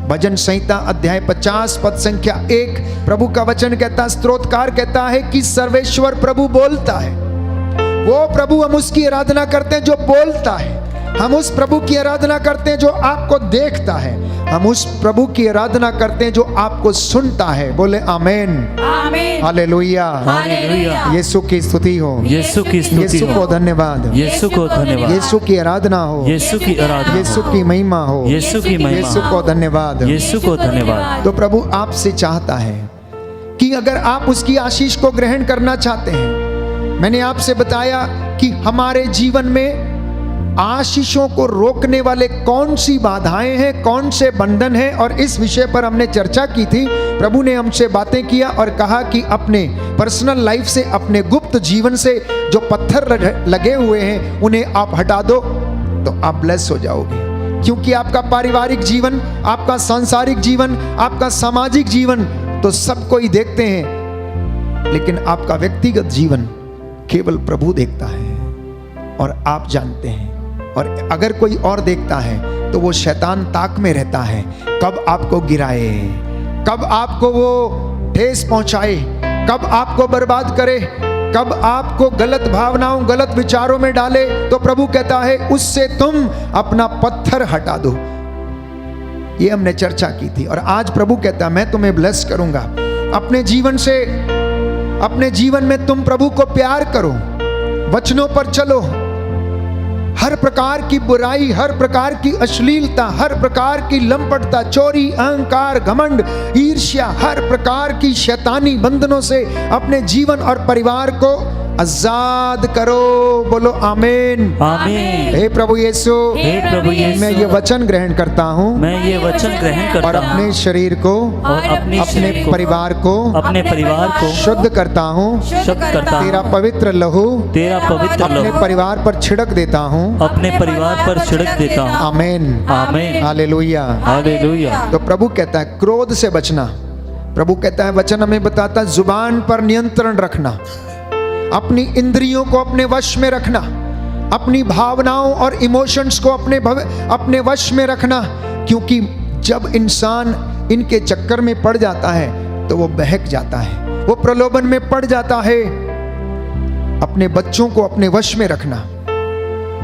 भजन संहिता अध्याय 50 पद संख्या 1 प्रभु का वचन कहता, स्तोत्रकार कहता है कि सर्वेश्वर प्रभु बोलता है। वो प्रभु हम उसकी आराधना करते हैं जो बोलता है। हम उस प्रभु की आराधना करते हैं जो आपको देखता है। हम उस प्रभु की आराधना करते हैं जो आपको सुनता है। बोले आमेन, आमीन, हालेलुया, हालेलुया। यीशु की स्तुति हो, यीशु की स्तुति यीशु को हो, धन्यवाद, यीशु को धन्यवाद, यीशु की आराधना हो, यीशु की आराधना यीशु हो, की महिमा हो, यीशु की यीशु महिमा, को धन्यवाद। यीशु को धन्यवाद। तो प्रभु आपसे चाहता है कि अगर आप उसकी आशीष को ग्रहण करना चाहते हैं, मैंने आपसे बताया कि हमारे जीवन में आशीषों को रोकने वाले कौन सी बाधाएं हैं, कौन से बंधन हैं, और इस विषय पर हमने चर्चा की थी। प्रभु ने हमसे बातें किया और कहा कि अपने पर्सनल लाइफ से, अपने गुप्त जीवन से जो पत्थर लगे हुए हैं उन्हें आप हटा दो तो आप ब्लेस हो जाओगे। क्योंकि आपका पारिवारिक जीवन, आपका सांसारिक जीवन, आपका सामाजिक जीवन तो सब कोई देखते हैं, लेकिन आपका व्यक्तिगत जीवन केवल प्रभु देखता है और आप जानते हैं। और अगर कोई और देखता है तो वो शैतान ताक में रहता है, कब आपको गिराए, कब आपको वो ठेस पहुंचाए, कब आपको बर्बाद करे, कब आपको गलत भावनाओं, गलत विचारों में डाले। तो प्रभु कहता है उससे तुम अपना पत्थर हटा दो। ये हमने चर्चा की थी। और आज प्रभु कहता है मैं तुम्हें ब्लेस करूंगा। अपने जीवन से, अपने जीवन में तुम प्रभु को प्यार करो, वचनों पर चलो, हर प्रकार की बुराई, हर प्रकार की अश्लीलता, हर प्रकार की लंपटता, चोरी, अहंकार, घमंड, ईर्ष्या, हर प्रकार की शैतानी बंधनों से अपने जीवन और परिवार को आजाद करो। बोलो आमीन, आमीन। हे प्रभु यीशु, हे प्रभु यीशु, मैं ये वचन ग्रहण करता हूँ मैं ये वचन ग्रहण और करता हूँ अपने शरीर को, और अपने अपने शरीर को, परिवार को, अपने परिवार को शुद्ध करता हूँ। शुद्ध करता तेरा हूँ। पवित्र लहू तेरा पवित्र अपने लहू परिवार पर छिड़क देता हूँ। अपने परिवार पर छिड़क देता हूँ। आमीन, आमीन, हालेलुया। हालेलुया। तो प्रभु कहता है क्रोध से बचना। प्रभु कहता है, वचन हमें बताता है जुबान पर नियंत्रण रखना, अपनी इंद्रियों को अपने वश में रखना, अपनी भावनाओं और इमोशंस को अपने वश में रखना। क्योंकि जब इंसान इनके चक्कर में पड़ जाता है तो वो बहक जाता है, वो प्रलोभन में पड़ जाता है। अपने बच्चों को अपने वश में रखना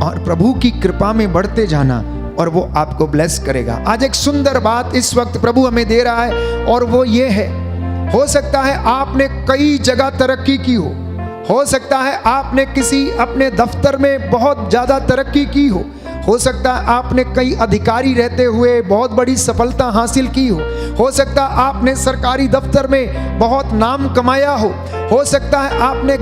और प्रभु की कृपा में बढ़ते जाना और वो आपको ब्लेस करेगा। आज एक सुंदर बात इस वक्त प्रभु हमें दे रहा है और वो ये है, हो सकता है आपने कई जगह तरक्की की हो सकता है आपने किसी अपने दफ्तर में बहुत ज्यादा तरक्की की हो सकता है आपने कई अधिकारी रहते हुए बहुत बड़ी सफलता हासिल की हो सकता है आपने सरकारी दफ्तर में बहुत नाम कमाया हो सकता है आपने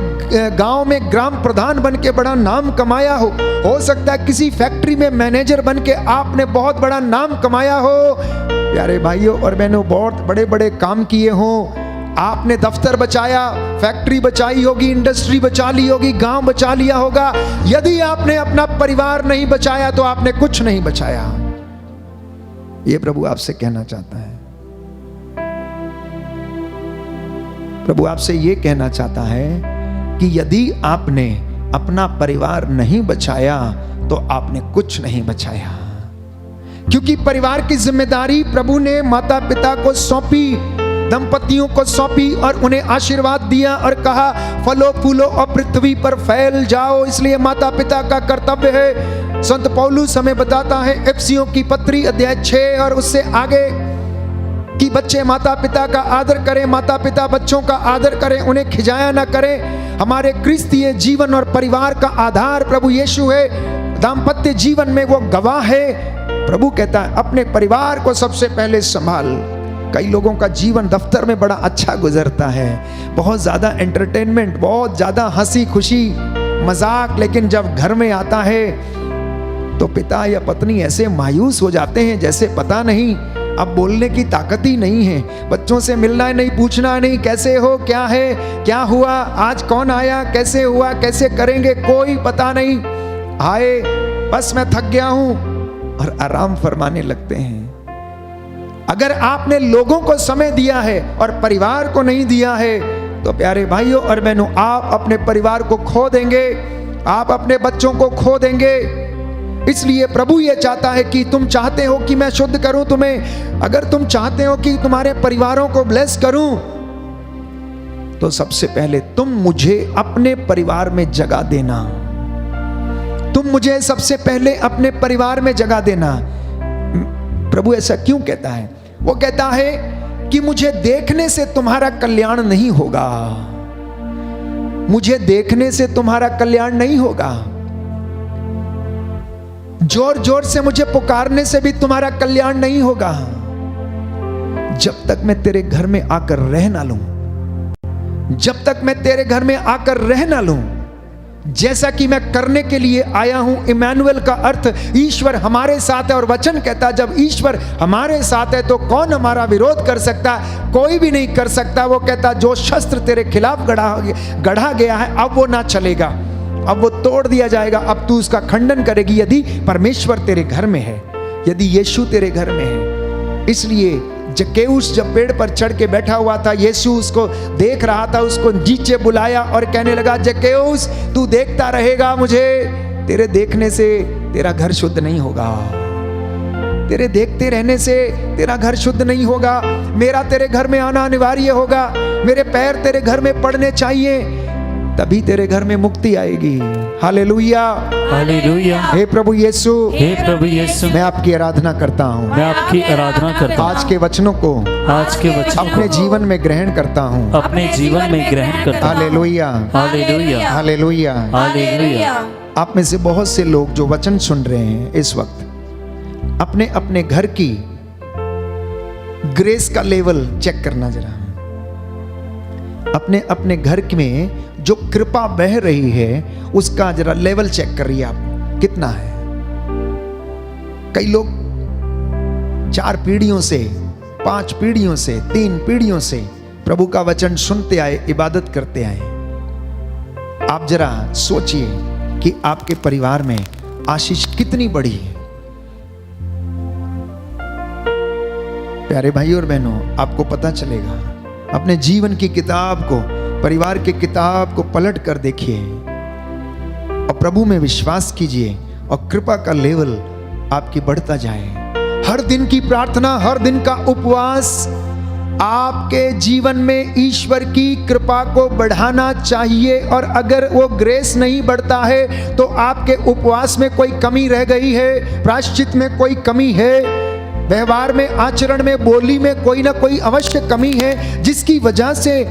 गांव में ग्राम प्रधान बन के बड़ा नाम कमाया हो सकता है किसी फैक्ट्री में मैनेजर बन के आपने बहुत बड़ा नाम कमाया हो। प्यारे भाइयों और बहनों, बहुत बड़े बड़े काम किए हों, आपने दफ्तर बचाया, फैक्ट्री बचाई होगी, इंडस्ट्री बचा ली होगी, गांव बचा लिया होगा। यदि आपने अपना परिवार नहीं बचाया तो आपने कुछ नहीं बचाया। ये प्रभु आपसे कहना चाहता है। प्रभु आपसे ये कहना चाहता है कि यदि आपने अपना परिवार नहीं बचाया तो आपने कुछ नहीं बचाया। क्योंकि परिवार की जिम्मेदारी प्रभु ने माता पिता को सौंपी, दंपतियों को सौंपी और उन्हें आशीर्वाद दिया और कहा फलो फूलो और पृथ्वी पर फैल जाओ। इसलिए माता पिता का कर्तव्य है। संत पौलुस हमें बताता है एफिसियों की पत्री अध्याय 6 और उससे आगे कि बच्चे माता पिता का आदर करें, माता पिता बच्चों का आदर करें, उन्हें खिजाया ना करें। हमारे क्रिस्तीय जीवन और परिवार का आधार प्रभु यीशु है। दाम्पत्य जीवन में वो गवाह है। प्रभु कहता है अपने परिवार को सबसे पहले संभाल। कई लोगों का जीवन दफ्तर में बड़ा अच्छा गुजरता है, बहुत ज़्यादा एंटरटेनमेंट, बहुत ज़्यादा हंसी खुशी मजाक, लेकिन जब घर में आता है तो पिता या पत्नी ऐसे मायूस हो जाते हैं जैसे पता नहीं अब बोलने की ताकत ही नहीं है। बच्चों से मिलना नहीं, पूछना नहीं कैसे हो, क्या है, क्या हुआ, आज कौन आया, कैसे हुआ, कैसे करेंगे, कोई पता नहीं। आए बस मैं थक गया हूं और आराम फरमाने लगते हैं। अगर आपने लोगों को समय दिया है और परिवार को नहीं दिया है तो प्यारे भाइयों और बहनों, आप अपने परिवार को खो देंगे, आप अपने बच्चों को खो देंगे। इसलिए प्रभु ये चाहता है कि तुम चाहते हो कि मैं शुद्ध करूं तुम्हें, अगर तुम चाहते हो कि तुम्हारे परिवारों को ब्लेस करूं, तो सबसे पहले तुम मुझे अपने परिवार में जगह देना। तुम मुझे सबसे पहले अपने परिवार में जगह देना। प्रभु ऐसा क्यों कहता है? वो कहता है कि मुझे देखने से तुम्हारा कल्याण नहीं होगा, मुझे देखने से तुम्हारा कल्याण नहीं होगा, जोर जोर से मुझे पुकारने से भी तुम्हारा कल्याण नहीं होगा, जब तक मैं तेरे घर में आकर रह ना लूं, जब तक मैं तेरे घर में आकर रह ना लूं, जैसा कि मैं करने के लिए आया हूं। इमैनुअल का अर्थ ईश्वर हमारे साथ है, और वचन कहता है जब ईश्वर हमारे साथ है तो कौन हमारा विरोध कर सकता? कोई भी नहीं कर सकता। वो कहता जो शस्त्र तेरे खिलाफ गढ़ा गया है अब वो ना चलेगा, अब वो तोड़ दिया जाएगा, अब तू उसका खंडन करेगी यदि परमेश्वर तेरे घर में है, यदि यीशु तेरे घर में है। इसलिए जक्केउस जब पेड़ पर चढ़ के बैठा हुआ था, यीशु उसको देख रहा था, उसको नीचे बुलाया और कहने लगा जक्केउस तू देखता रहेगा मुझे, तेरे देखने से तेरा घर शुद्ध नहीं होगा, तेरे देखते रहने से तेरा घर शुद्ध नहीं होगा, मेरा तेरे घर में आना अनिवार्य होगा, मेरे पैर तेरे घर में पड़ने चाहिए, तभी तेरे घर में मुक्ति आएगी। Hallelujah, hallelujah. हे प्रभु यीशु, हे प्रभु यीशु, मैं आपकी आराधना करता हूँ, मैं आपकी आराधना करता हूँ, आज के वचनों को आज के वचनों अपने को जीवन में ग्रहण करता हूँ। अपने जीवन में ग्रहण करता हूँ। Hallelujah, hallelujah, hallelujah. हालेलुया। आप में से बहुत से लोग जो वचन सुन रहे हैं इस वक्त, अपने अपने घर की ग्रेस का लेवल चेक करना जरा, अपने अपने घर में जो कृपा बह रही है उसका जरा लेवल चेक करिए आप कितना है। कई लोग 4 पीढ़ियों से, 5 पीढ़ियों से, 3 पीढ़ियों से प्रभु का वचन सुनते आए, इबादत करते आए। आप जरा सोचिए कि आपके परिवार में आशीष कितनी बड़ी है। प्यारे भाई और बहनों, आपको पता चलेगा, अपने जीवन की किताब को, परिवार की किताब को पलट कर देखिए और प्रभु में विश्वास कीजिए और कृपा का लेवल आपकी बढ़ता जाए। हर दिन की प्रार्थना, हर दिन का उपवास आपके जीवन में ईश्वर की कृपा को बढ़ाना चाहिए। और अगर वो ग्रेस नहीं बढ़ता है तो आपके उपवास में कोई कमी रह गई है, प्रायश्चित में कोई कमी है, व्यवहार में, आचरण में, बोली में कोई ना कोई अवश्य कमी है, जिसकी वजह से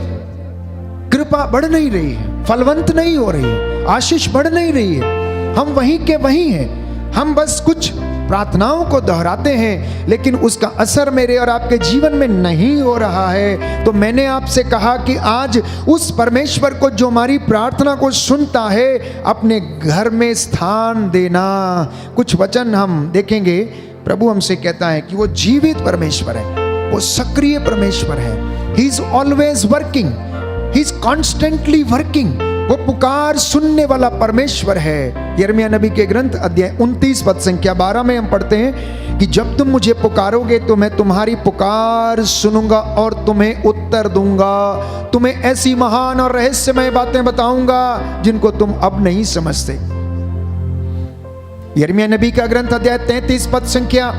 कृपा बढ़ नहीं रही है, फलवंत नहीं हो रही है, आशीष बढ़ नहीं रही है। हम वहीं के वहीं हैं, हम बस कुछ प्रार्थनाओं को दोहराते हैं लेकिन उसका असर मेरे और आपके जीवन में नहीं हो रहा है। तो मैंने आपसे कहा कि आज उस परमेश्वर को जो हमारी प्रार्थना को सुनता है, अपने घर में स्थान देना। कुछ वचन हम देखेंगे, प्रभु हमसे कहता है कि वो जीवित परमेश्वर है, वो सक्रिय परमेश्वर है, he is always working, he is constantly working, वो पुकार सुनने वाला परमेश्वर है। यिर्मयाह नबी के ग्रंथ अध्याय 29 पद संख्या 12 में हम पढ़ते हैं कि जब तुम मुझे पुकारोगे तो मैं तुम्हारी पुकार सुनूंगा और तुम्हें उत्तर दूंगा, तुम्हें ऐसी महान और रहस्यमय बातें बताऊंगा जिनको तुम अब नहीं समझते। यिर्मयाह नबी का ग्रंथ अध्याय 33 पद संख्या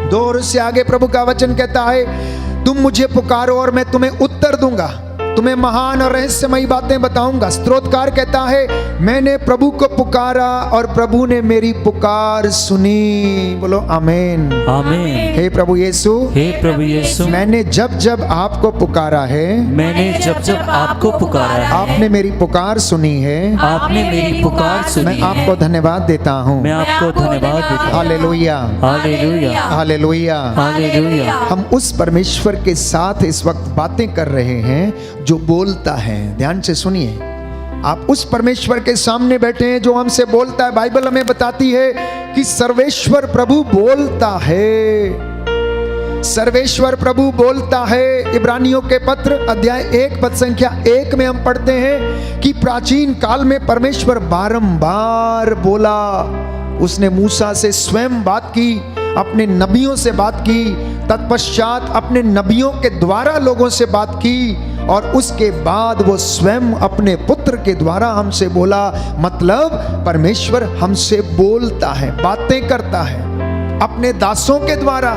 2 और उससे आगे प्रभु का वचन कहता है, तुम मुझे पुकारो और मैं तुम्हें उत्तर दूंगा, तुम्हें महान और रहस्यमयी बातें बताऊंगा। स्तोत्रकार कहता है, मैंने प्रभु को पुकारा और प्रभु ने मेरी पुकार सुनी। बोलो आमीन, आमीन। हे प्रभु यीशु, हे प्रभु यीशु, मैंने जब जब आपको पुकारा है, मैंने जब जब आपको पुकारा है, आपने मेरी पुकार सुनी है, आपने मेरी पुकार सुनी मैं है, आपको धन्यवाद देता हूँ। मैं आपको धन्यवाद देता हूँ। Hallelujah, hallelujah, hallelujah. हालेलुया। हम उस परमेश्वर के साथ इस वक्त बातें कर रहे हैं जो बोलता है। ध्यान से सुनिए, आप उस परमेश्वर के सामने बैठे हैं जो हमसे बोलता है। बाइबल हमें बताती है कि सर्वेश्वर प्रभु बोलता है, सर्वेश्वर प्रभु बोलता है। इब्रानियों के पत्र अध्याय 1 पद संख्या 1 में हम पढ़ते हैं कि प्राचीन काल में परमेश्वर बारंबार बोला। उसने मूसा से स्वयं बात की, अपने नबियों से बात की, तत्पश्चात अपने नबियों के द्वारा लोगों से बात की और उसके बाद वो स्वयं अपने पुत्र के द्वारा हमसे बोला। मतलब परमेश्वर हमसे बोलता है, बातें करता है अपने दासों के द्वारा,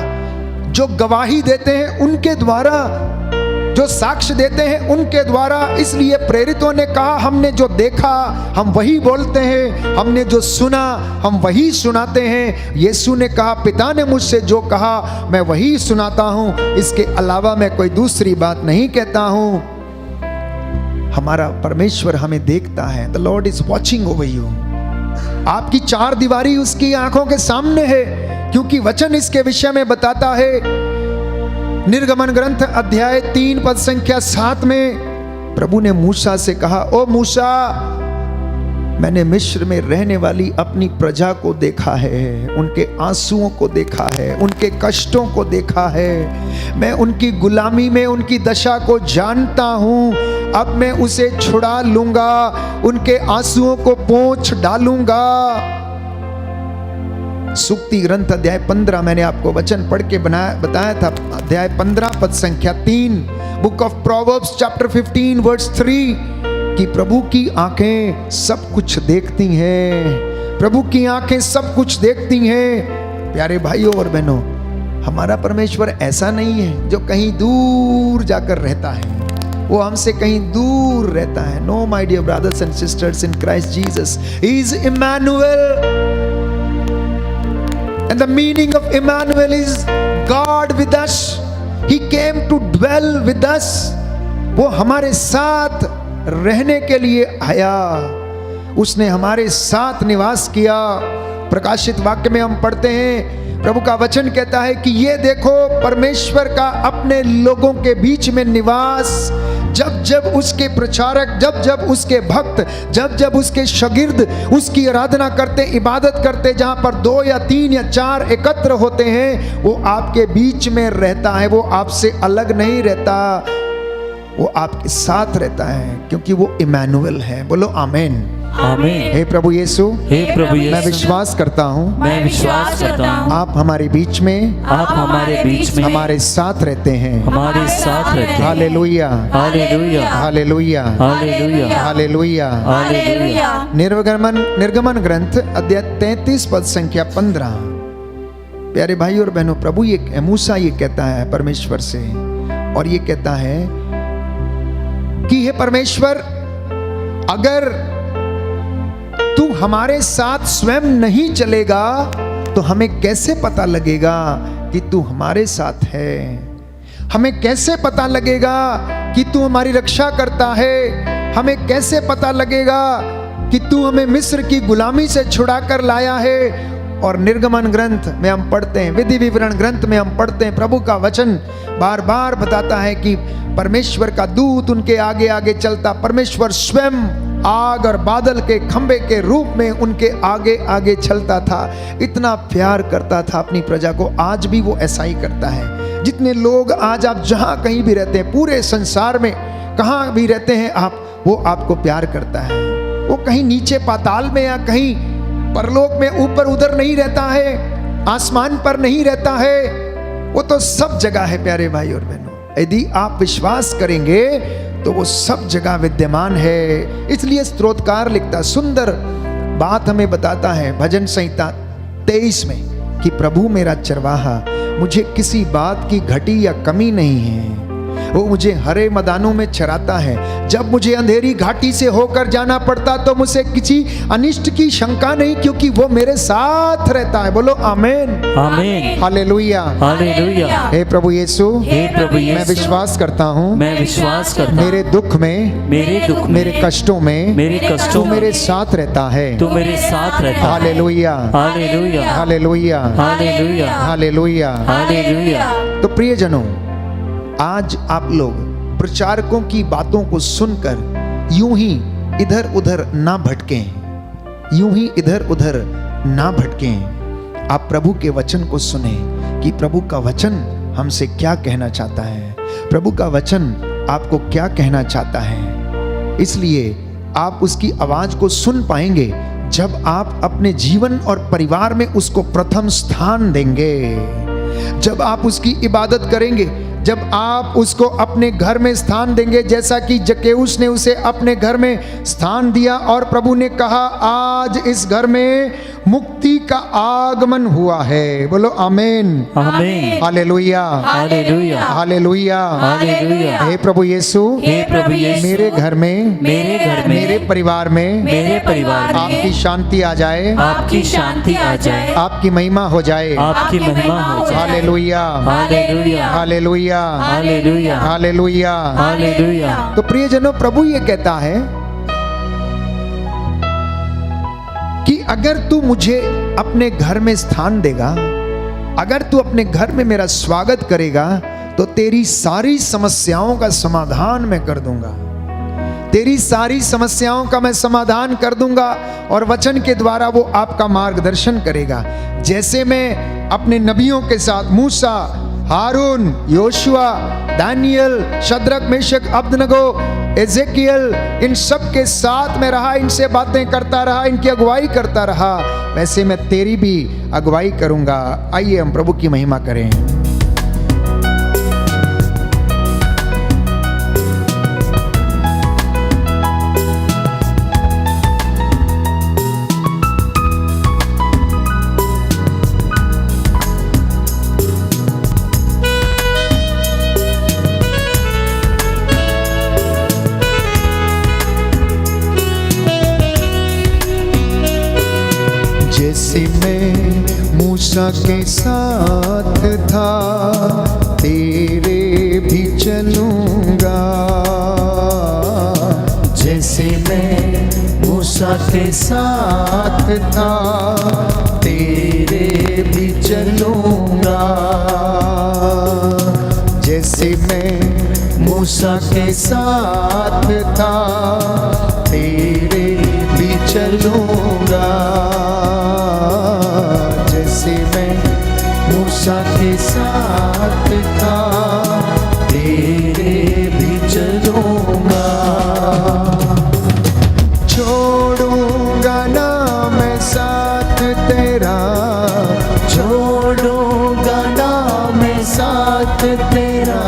जो गवाही देते हैं उनके द्वारा, जो साक्ष्य देते हैं उनके द्वारा। इसलिए प्रेरितों ने कहा हमने जो देखा हम वही बोलते हैं, हमने जो सुना हम वही सुनाते हैं। यीशु ने कहा पिता ने मुझसे जो कहा मैं वही सुनाता हूं, इसके अलावा मैं कोई दूसरी बात नहीं कहता हूं। हमारा परमेश्वर हमें देखता है। The Lord is watching over you. आपकी चार दीवारी उसकी आंखों के सामने है, क्योंकि वचन इसके विषय में बताता है। निर्गमन ग्रंथ अध्याय 3 पद संख्या 7 में प्रभु ने मूसा से कहा, ओ मूसा, मैंने मिस्र में रहने वाली अपनी प्रजा को देखा है, उनके आंसुओं को देखा है, उनके कष्टों को देखा है। मैं उनकी गुलामी में उनकी दशा को जानता हूं। अब मैं उसे छुड़ा लूंगा, उनके आंसुओं को पोंछ डालूंगा। सुक्ति ग्रंथ अध्याय 15 मैंने आपको वचन पढ़ के बताया था। अध्याय 15 पद संख्या 3, book of Proverbs chapter 15 verse 3, कि प्रभु की आंखें सब कुछ देखती हैं। प्रभु की आंखें सब कुछ देखती हैं। प्यारे भाइयों और बहनों, हमारा परमेश्वर ऐसा नहीं है जो कहीं दूर जाकर रहता है, वो हमसे कहीं दूर रहता है। No my dear brothers and sisters in Christ Jesus, he is Emmanuel. And the meaning of Emmanuel is God with us. He came to dwell with us. वो हमारे साथ रहने के लिए आया, उसने हमारे साथ निवास किया। प्रकाशित वाक्य में हम पढ़ते हैं, प्रभु का वचन कहता है कि ये देखो परमेश्वर का अपने लोगों के बीच में निवास। जब जब उसके प्रचारक, जब जब उसके भक्त, जब जब उसके शागिर्द उसकी आराधना करते, इबादत करते, जहां पर 2 या 3 या 4 एकत्र होते हैं, वो आपके बीच में रहता है। वो आपसे अलग नहीं रहता, वो आपके साथ रहता है, क्योंकि वो इमैनुअल है। बोलो आमीन। आमीन। हे प्रभु यीशु, हे प्रभु यीशु, मैं विश्वास करता हूँ मैं विश्वास करता हूँ आप हमारे बीच में, आप हमारे बीच में हमारे साथ रहते हैं। हमारे साथ रहते हैं। Hallelujah, hallelujah, hallelujah, hallelujah, hallelujah. Hallelujah. निर्गमन ग्रंथ अध्याय 33 पद संख्या 15। प्यारे भाई और बहनों, प्रभु ये मूसा ये कहता है परमेश्वर से, और ये कहता है कि हे परमेश्वर, अगर तू हमारे साथ स्वयं नहीं चलेगा तो हमें कैसे पता लगेगा कि तू हमारे साथ है? हमें कैसे पता लगेगा कि तू हमारी रक्षा करता है? हमें कैसे पता लगेगा कि तू हमें मिस्र की गुलामी से छुड़ा कर लाया है? और निर्गमन ग्रंथ में हम पढ़ते हैं, विधि विवरण ग्रंथ में हम पढ़ते हैं, प्रभु का वचन बार बार बताता है कि परमेश्वर का दूत उनके आगे आगे चलता, परमेश्वर स्वयं आग और बादल के खंबे के रूप में उनके आगे आगे चलता था। इतना प्यार करता था अपनी प्रजा को। आज भी वो ऐसा ही करता है। जितने लोग आज आप जहां कहीं भी रहते हैं, पूरे संसार में कहां भी रहते हैं आप, वो आपको प्यार करता है। वो कहीं नीचे पाताल में या कहीं परलोक में ऊपर उधर नहीं रहता है, आसमान पर नहीं रहता है, वो तो सब जगह है। प्यारे भाई और बहनों, यदि आप विश्वास करेंगे तो वो सब जगह विद्यमान है। इसलिए स्तोत्रकार लिखता, सुंदर बात हमें बताता है भजन संहिता 23 में कि प्रभु मेरा चरवाहा, मुझे किसी बात की घटी या कमी नहीं है। वो मुझे हरे मैदानों में चराता है। जब मुझे अंधेरी घाटी से होकर जाना पड़ता तो मुझे किसी अनिष्ट की शंका नहीं, क्योंकि वो मेरे साथ रहता है। बोलो आमीन, आमीन, हालेलुया, हालेलुया। हे प्रभु यीशु, हे प्रभु यीशु, मैं विश्वास करता हूँ मैं विश्वास करता हूँ मेरे दुख में, मेरे दुख में, मेरे कष्टों में, मेरे कष्टों तू में मेरे साथ रहता है। तू मेरे साथ रहता है। Hallelujah, hallelujah, hallelujah, hallelujah, hallelujah. Hallelujah. तो प्रियजनों, आज आप लोग प्रचारकों की बातों को सुनकर यूं ही इधर उधर ना भटकें, यूं ही इधर उधर ना भटकें। आप प्रभु के वचन को सुने कि प्रभु का वचन हमसे क्या कहना चाहता है, प्रभु का वचन आपको क्या कहना चाहता है। इसलिए आप उसकी आवाज को सुन पाएंगे जब आप अपने जीवन और परिवार में उसको प्रथम स्थान देंगे, जब आप उसकी इबादत करेंगे, जब आप उसको अपने घर में स्थान देंगे, जैसा कि जक्केउस ने उसे अपने घर में स्थान दिया और प्रभु ने कहा आज इस घर में मुक्ति का आगमन हुआ है। बोलो आमीन, आमीन, हालेलुया, हालेलुया, हालेलुया, हालेलुया। हे प्रभु यीशु, हे प्रभु यीशु, मेरे घर में, मेरे घर में, मेरे परिवार में, मेरे परिवार में आपकी शांति आ जाए, आपकी शांति आ जाए, आपकी महिमा हो जाए। आपकी महिमा हो जाए। Hallelujah, hallelujah, hallelujah, hallelujah, hallelujah. Hallelujah. तो प्रियजनों, प्रभु ये कहता है कि अगर तू मुझे अपने घर में स्थान देगा, अगर तू अपने घर में मेरा स्वागत करेगा, तो तेरी सारी समस्याओं का समाधान मैं कर दूंगा। तेरी सारी समस्याओं का मैं समाधान कर दूंगा और वचन के द्वारा वो आपका मार्गदर्शन करेगा। जैसे मैं अपने नबियों के साथ मूसा, हारून, Joshua, Daniel, Shadrach, Meshach, Abednego, Ezekiel, इन सब के साथ में रहा, इनसे बातें करता रहा, इनकी अगुवाई करता रहा, वैसे मैं तेरी भी अगुवाई करूंगा। आइए हम प्रभु की महिमा करें। जैसे मैं मूसा के साथ था, तेरे भी चलूंगा। जैसे मैं मूसा के साथ था, तेरे भी चलूंगा। जैसे मैं मूसा के साथ था, तेरे भी चलूंगा। जैसे मैं मूसा के साथ था, तेरे भी चलूंगा। छोड़ूंगा ना मैं साथ तेरा, छोड़ूंगा ना मैं साथ तेरा,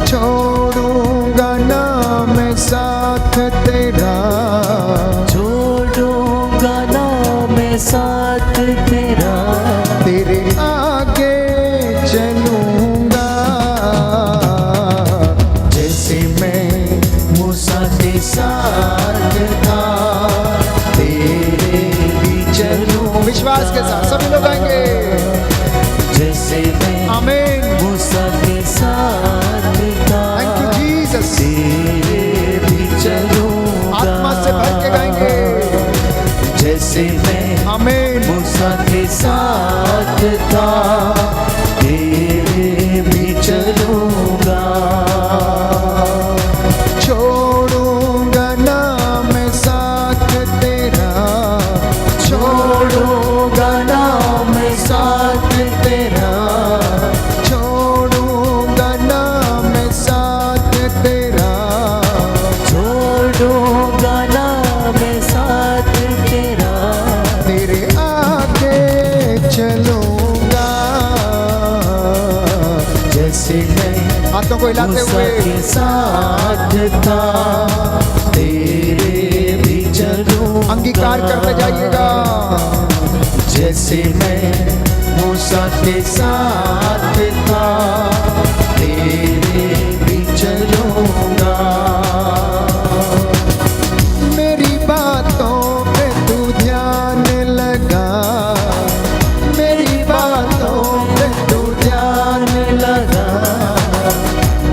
छोड़ूंगा ना मैं साथ तेरा, छोड़ूंगा ना मैं साथ तेरा। तेरे आगे चलूंगा। जैसे मैं मूसा के साथ था, तेरे भी चलूंगा। विश्वास के साथ सभी लोग आएंगे। जैसे मैं आमीन। मूसा के साथ था, थैंक यू जीसस। तेरे भी चलूंगा। आत्मा से भर के गाएंगे। जैसे मैं आमीन। मूसा के साथ था, तेरे भी चलूंगा। छोड़ूंगा ना मैं साथ तेरा, छोड़ूंगा ना मैं साथ तेरा, छोड़ूंगा ना मैं साथ तेरा, छोड़ूंगा ना मैं साथ तेरा। तेरे आगे चलूंगा। जैसे मैं हाथों को हिलाते मूसा हुए के साथ था, तेरे भी चलूंगा। अंगीकार करते जाइएगा। जैसे मैं मूसा के साथ था, तेरे भी चलूंगा। मेरी बातों पे तू ध्यान लगा, मेरी बातों पे तू ध्यान लगा,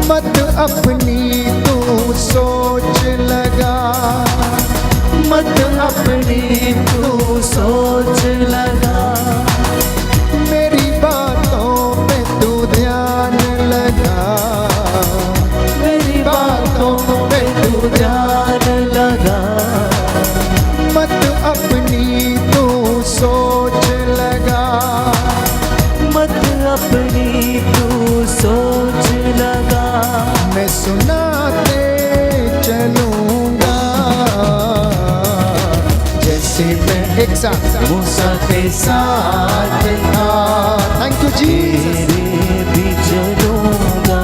मत अपनी तू सोच लगा, मत अपनी तू सोच लगा। मेरी बातों पे तू ध्यान लगा, मेरी बातों पे तू ध्यान लगा, मत अपनी तू सोच लगा। मत अपनी तू सोच लगा। मैं सुनाते चलूंगा। जैसे मैं एक साथ मूसा के साथ था, थैंक यू जीसस। तेरे भी चलूंगा।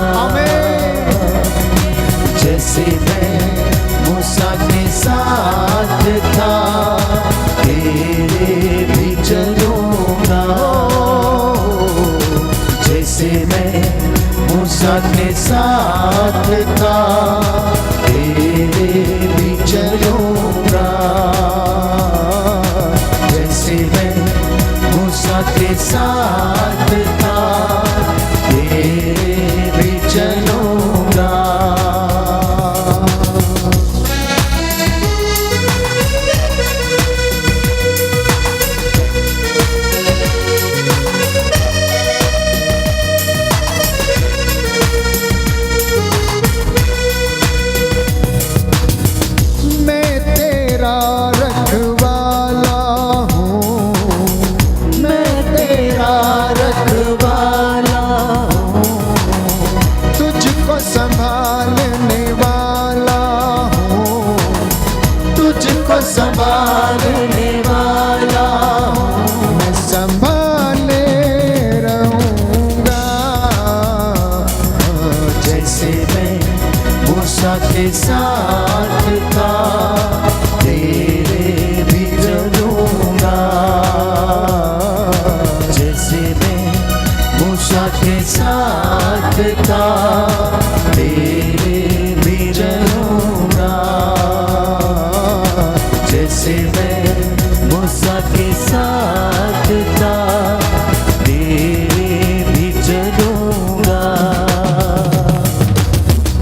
साथ था, तेरे भी चलूंगा। जैसे मैं मूसा के साथ था, तेरे भी चलूंगा। जैसे मैं मूसा के साथ था, तेरे भी चलूंगा।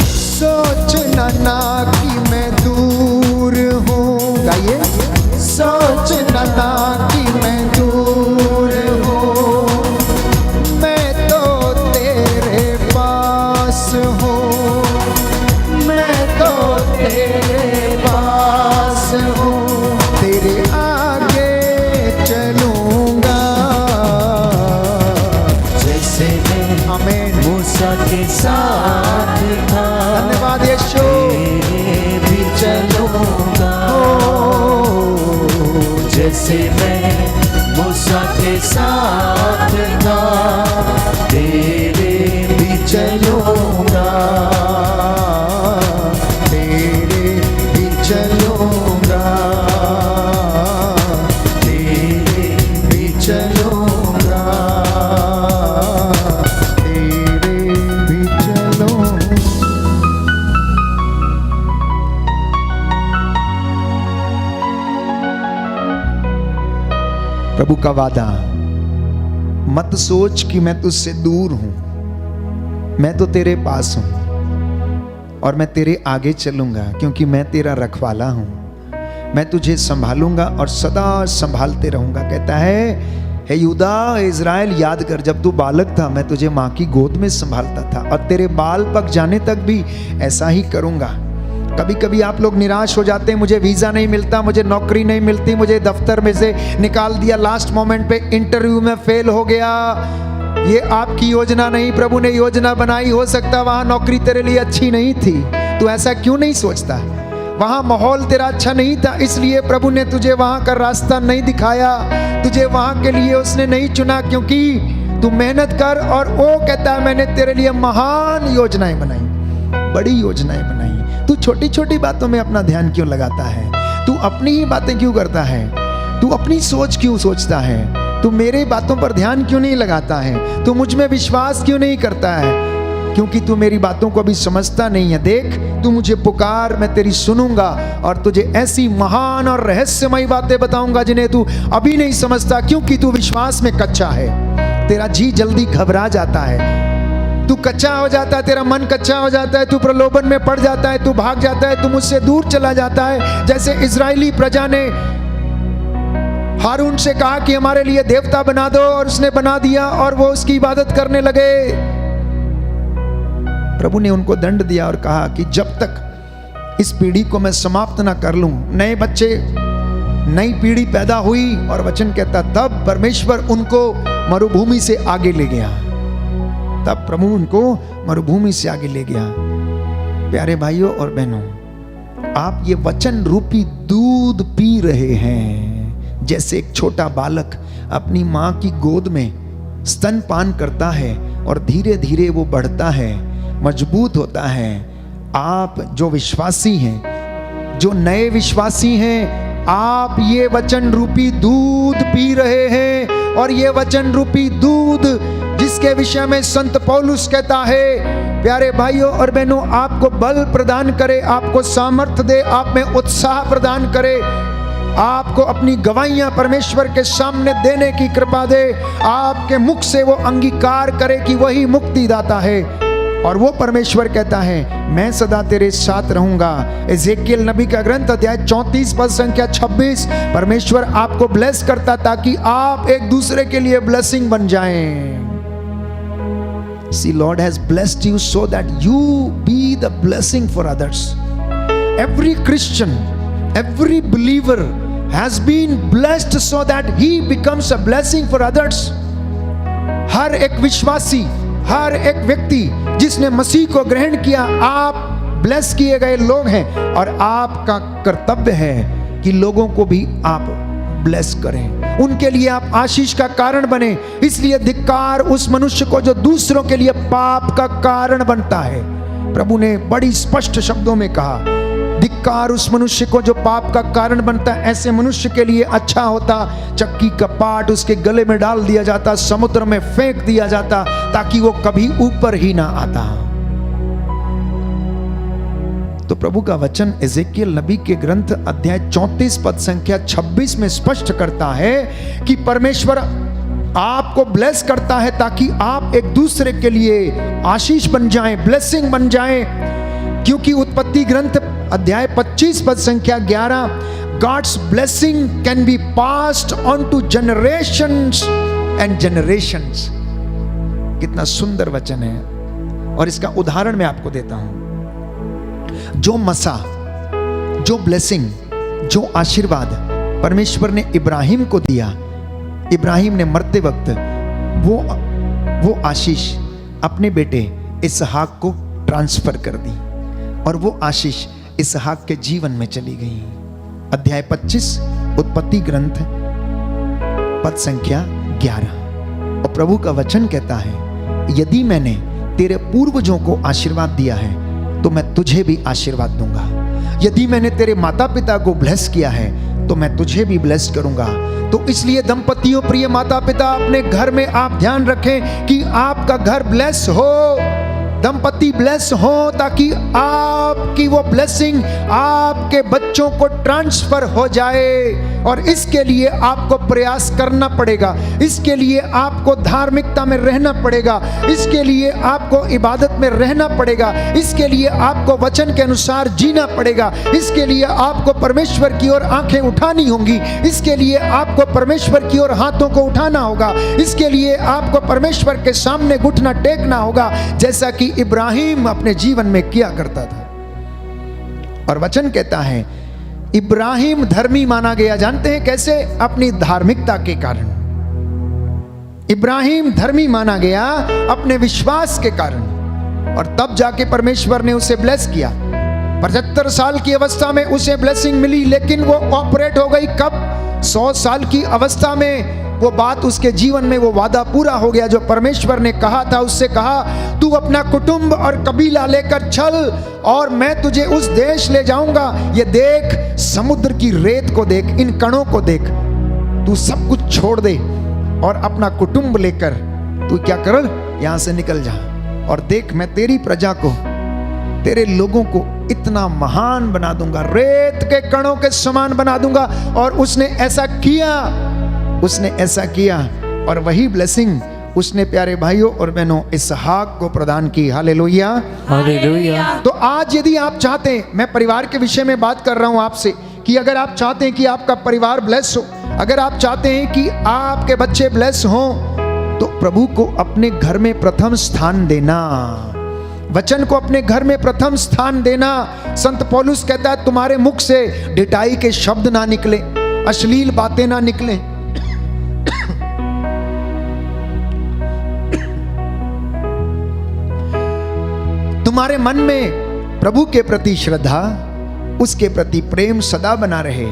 सोचना ना कि मैं दूर हूँ, गाइए। सोचना ना कि मैं दूर हूँ, मैं तो तेरे पास हूँ, मैं तो तेरे पास हूँ, तेरे आगे चलूंगा। जैसे मैं आमीन। मूसा के साथ था, धन्यवाद यीशु। तेरे भी चलूंगा। जैसे मैं मूसा के साथ था, तेरे भी चलूंगा। तेरे भी चलूंगा, तेरे भी चलूंगा। तेरे भी चलूंगा। प्रभु का वादा, मत सोच कि मैं तुझसे दूर हूं, मैं तो तेरे पास हूं और मैं तेरे आगे चलूंगा, क्योंकि मैं तेरा रखवाला हूं। मैं तुझे संभालूंगा और सदा संभालते रहूंगा। कहता है, हे यहूदा, इज़राइल, याद कर, जब तू बालक था मैं तुझे माँ की गोद में संभालता था और तेरे बाल पक जाने तक भी ऐसा ही करूंगा। कभी कभी आप लोग निराश हो जाते हैं, मुझे वीज़ा नहीं मिलता, मुझे नौकरी नहीं मिलती, मुझे दफ्तर में से निकाल दिया, लास्ट मोमेंट पे इंटरव्यू में फेल हो गया। ये आपकी योजना नहीं, प्रभु ने योजना बनाई। हो सकता वहाँ नौकरी तेरे लिए अच्छी नहीं थी, तू ऐसा क्यों नहीं सोचता? वहाँ माहौल तेरा अच्छा नहीं था, इसलिए प्रभु ने तुझे वहाँ का रास्ता नहीं दिखाया, तुझे वहाँ के लिए उसने नहीं चुना, क्योंकि तू मेहनत कर। और वो कहता है, मैंने तेरे लिए महान योजनाएं बनाई, बड़ी योजनाएं बनाई। तू छोटी छोटी बातों में अपना ध्यान क्यों लगाता है? तू अपनी ही बातें क्यों करता है? तू अपनी सोच क्यों सोचता है? तू मेरे बातों पर ध्यान क्यों नहीं लगाता है? तू मुझ में विश्वास क्यों नहीं करता है? क्योंकि तू मेरी बातों को अभी समझता नहीं है। देख, तू मुझे पुकार, मैं तेरी सुनूंगा और तुझे ऐसी महान और रहस्यमयी बातें बताऊंगा जिन्हें तू अभी नहीं समझता, क्योंकि तू विश्वास में कच्चा है। तेरा जी जल्दी घबरा जाता है, तू कच्चा हो जाता है, तेरा मन कच्चा हो जाता है, तू प्रलोभन में पड़ जाता है, तू भाग जाता है, तू मुझसे दूर चला जाता है। जैसे इजरायली प्रजा ने हारून से कहा कि हमारे लिए देवता बना दो, और उसने बना दिया और वो उसकी इबादत करने लगे। प्रभु ने उनको दंड दिया और कहा कि जब तक इस पीढ़ी को मैं समाप्त ना कर लूं, नए बच्चे, नई पीढ़ी पैदा हुई, और वचन कहता तब परमेश्वर उनको मरुभूमि से आगे ले गया। तब प्रभु उनको मरुभूमि से आगे ले गया। प्यारे भाइयों और बहनों, आप ये वचन रूपी दूध पी रहे हैं, जैसे एक छोटा बालक अपनी माँ की गोद में स्तनपान करता है और धीरे धीरे वो बढ़ता है, मजबूत होता है। आप जो विश्वासी हैं, जो नए विश्वासी हैं, आप ये वचन रूपी दूध पी रहे हैं, और ये वचन रूपी दूध जिसके विषय में संत पौलुस कहता है, प्यारे भाइयों और बहनों, आपको बल प्रदान करे, आपको सामर्थ्य दे, आप में उत्साह प्रदान करे, आपको अपनी गवाहियां परमेश्वर के सामने देने की कृपा दे, आपके मुख से वो अंगीकार करे कि वही मुक्तिदाता है। और वो परमेश्वर कहता है, मैं सदा तेरे साथ रहूंगा। एजेकियल नबी का ग्रंथ अध्याय 34 पद संख्या 26। परमेश्वर आपको ब्लेस करता ताकि आप एक दूसरे के लिए ब्लेसिंग बन जाएं। See, Lord has blessed you so that you be the blessing for others. Every Christian, every believer has been blessed so that he becomes a blessing for others. हर एक विश्वासी, हर एक व्यक्ति जिसने मसीह को ग्रहण किया, आप ब्लेस किए गए लोग हैं, और आपका कर्तव्य है कि लोगों को भी आप ब्लेस करें, उनके लिए आप आशीष का कारण बने। इसलिए धिक्कार उस मनुष्य को जो दूसरों के लिए पाप का कारण बनता है। प्रभु ने बड़ी स्पष्ट शब्दों में कहा, धिक्कार उस मनुष्य को जो पाप का कारण बनता है। ऐसे मनुष्य के लिए अच्छा होता चक्की का पाट उसके गले में डाल दिया जाता, समुद्र में फेंक दिया जाता, ताकि वो कभी ऊपर ही ना आता। तो प्रभु का वचन एजेकियल नबी के ग्रंथ अध्याय 34 पद संख्या 26 में स्पष्ट करता है कि परमेश्वर आपको ब्लेस करता है ताकि आप एक दूसरे के लिए आशीष बन जाएं, ब्लेसिंग बन जाएं। क्योंकि उत्पत्ति ग्रंथ अध्याय 25 पद संख्या 11, God's blessing can be passed on to generations and generations. कितना सुंदर वचन है। और इसका उदाहरण मैं आपको देता हूं। जो मसा, जो ब्लेसिंग, जो आशीर्वाद परमेश्वर ने इब्राहिम को दिया, इब्राहिम ने मरते वक्त वो आशीष अपने बेटे इसहाक को ट्रांसफर कर दी, और वो आशीष इसहाक के जीवन में चली गई। अध्याय 25 उत्पत्ति ग्रंथ पद संख्या 11। और प्रभु का वचन कहता है, यदि मैंने तेरे पूर्वजों को आशीर्वाद दिया है तो मैं तुझे भी आशीर्वाद दूंगा। यदि मैंने तेरे माता पिता को ब्लेस किया है तो मैं तुझे भी ब्लेस करूंगा। तो इसलिए दंपतियों, प्रिय माता पिता, अपने घर में आप ध्यान रखें कि आपका घर ब्लेस हो, दंपति ब्लेस हो, ताकि आपकी वो ब्लेसिंग आपके बच्चों को ट्रांसफर हो जाए। और इसके लिए आपको प्रयास करना पड़ेगा, इसके लिए आपको धार्मिकता में रहना पड़ेगा, इसके लिए आपको इबादत में रहना पड़ेगा, इसके लिए आपको वचन के अनुसार जीना पड़ेगा, इसके लिए आपको परमेश्वर की ओर आंखें उठानी होंगी, इसके लिए आपको परमेश्वर की ओर हाथों को उठाना होगा, इसके लिए आपको परमेश्वर के सामने घुटना टेकना होगा, जैसा कि इब्राहिम अपने जीवन में किया करता था। और वचन कहता है इब्राहिम धर्मी माना गया। जानते हैं कैसे? अपनी धार्मिकता के कारण इब्राहिम धर्मी माना गया, अपने विश्वास के कारण। और तब जाके परमेश्वर ने उसे ब्लेस किया। 75 साल की अवस्था में उसे ब्लेसिंग मिली, लेकिन वो ऑपरेट हो गई कब? 100 साल की अवस्था में वो बात उसके जीवन में, वो वादा पूरा हो गया जो परमेश्वर ने कहा था। उससे कहा, तू अपना कुटुंब और कबीला लेकर चल और मैं तुझे उस देश ले जाऊंगा। ये देख, समुद्र की रेत को देख, इन कणों को देख, तू सब कुछ छोड़ दे और अपना कुटुंब लेकर तू क्या कर, यहां से निकल जा। और देख, मैं तेरी प्रजा को, तेरे लोगों को इतना महान बना दूंगा, रेत के कणों के समान बना दूंगा। और उसने ऐसा किया, उसने ऐसा किया। और वही ब्लेसिंग उसने प्यारे भाइयों और बहनों इसहाक को प्रदान की। Hallelujah, hallelujah. तो आज यदि आप चाहते हैं, मैं परिवार के विषय में बात कर रहा हूं आपसे, कि अगर आप चाहते हैं कि आपका परिवार ब्लेस हो, अगर आप चाहते हैं कि आपके बच्चे ब्लेस हों, तो प्रभु को अपने घर में प्रथम स्थान देना, वचन को अपने घर में प्रथम स्थान देना। संत पौलुस कहता है, तुम्हारे मुख से ढिठाई के शब्द ना निकले, अश्लील बातें ना निकले, तुम्हारे मन में प्रभु के प्रति श्रद्धा, उसके प्रति प्रेम सदा बना रहे,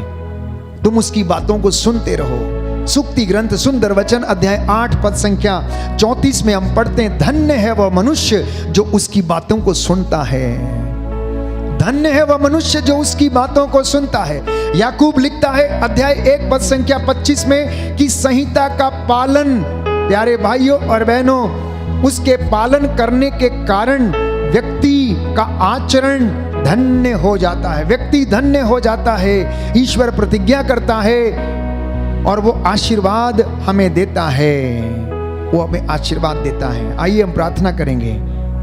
तुम उसकी बातों को सुनते रहो। सुक्ति ग्रंथ सुंदर वचन अध्याय 8 पद संख्या 34 में हम पढ़ते हैं, धन्य है वह मनुष्य जो उसकी बातों को सुनता है। धन्य है वह मनुष्य जो उसकी बातों को सुनता है। याकूब लिखता है अध्याय 1 पद संख्या 25 में कि संहिता का पालन, प्यारे भाइयों और बहनों, उसके पालन करने के कारण व्यक्ति का आचरण धन्य हो जाता है, व्यक्ति धन्य हो जाता है। ईश्वर प्रतिज्ञा करता है और वो आशीर्वाद हमें देता है, वो हमें आशीर्वाद देता है। आइए हम प्रार्थना करेंगे।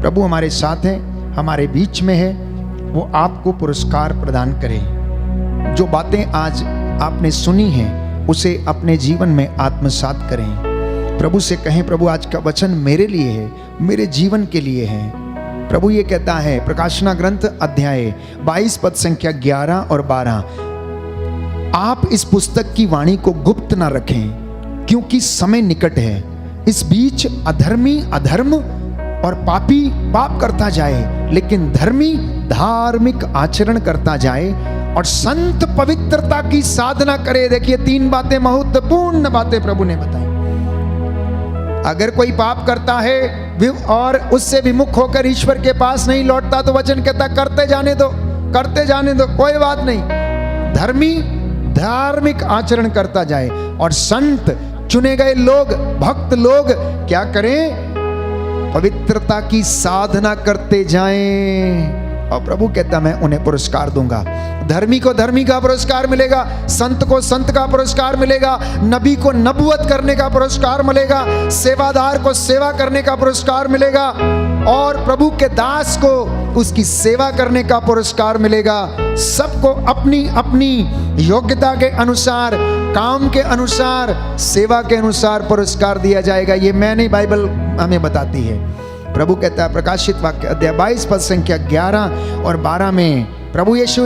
प्रभु हमारे साथ है, हमारे बीच में है, वो आपको पुरस्कार प्रदान करे। जो बातें आज आपने सुनी हैं उसे अपने जीवन में आत्मसात करें। प्रभु से कहें, प्रभु आज का वचन मेरे लिए है, मेरे जीवन के लिए है। प्रभु ये कहता है प्रकाशना ग्रंथ अध्याय 22 पद संख्या 11 और 12, आप इस पुस्तक की वाणी को गुप्त ना रखें क्योंकि समय निकट है। इस बीच अधर्मी अधर्म और पापी पाप करता जाए, लेकिन धर्मी धार्मिक आचरण करता जाए और संत पवित्रता की साधना करे। देखिए 3 बातें, महत्वपूर्ण बातें प्रभु ने बताई। अगर कोई पाप करता है और उससे विमुख होकर ईश्वर के पास नहीं लौटता तो वचन कहता करते जाने दो, करते जाने दो, कोई बात नहीं। धर्मी धार्मिक आचरण करता जाए और संत चुने गए लोग, भक्त लोग क्या करें? पवित्रता की साधना करते जाएं और प्रभु कहता मैं उन्हें पुरस्कार दूंगा। धर्मी को धर्मी का पुरस्कार मिलेगा, संत को संत का पुरस्कार मिलेगा, नबी को नबूवत करने का पुरस्कार मिलेगा, सेवादार को सेवा करने का पुरस्कार मिलेगा और प्रभु के दास को उसकी सेवा करने का पुरस्कार मिलेगा। सबको अपनी अपनी योग्यता के अनुसार, काम के अनुसार, सेवा के अनुसार पुरस्कार दिया जाएगा। ये मैं नहीं, बाइबल हमें बताती है। प्रभु कहता है प्रकाशित वाक्य अध्याय 22 पद संख्या 11 और 12 में प्रभु यीशु,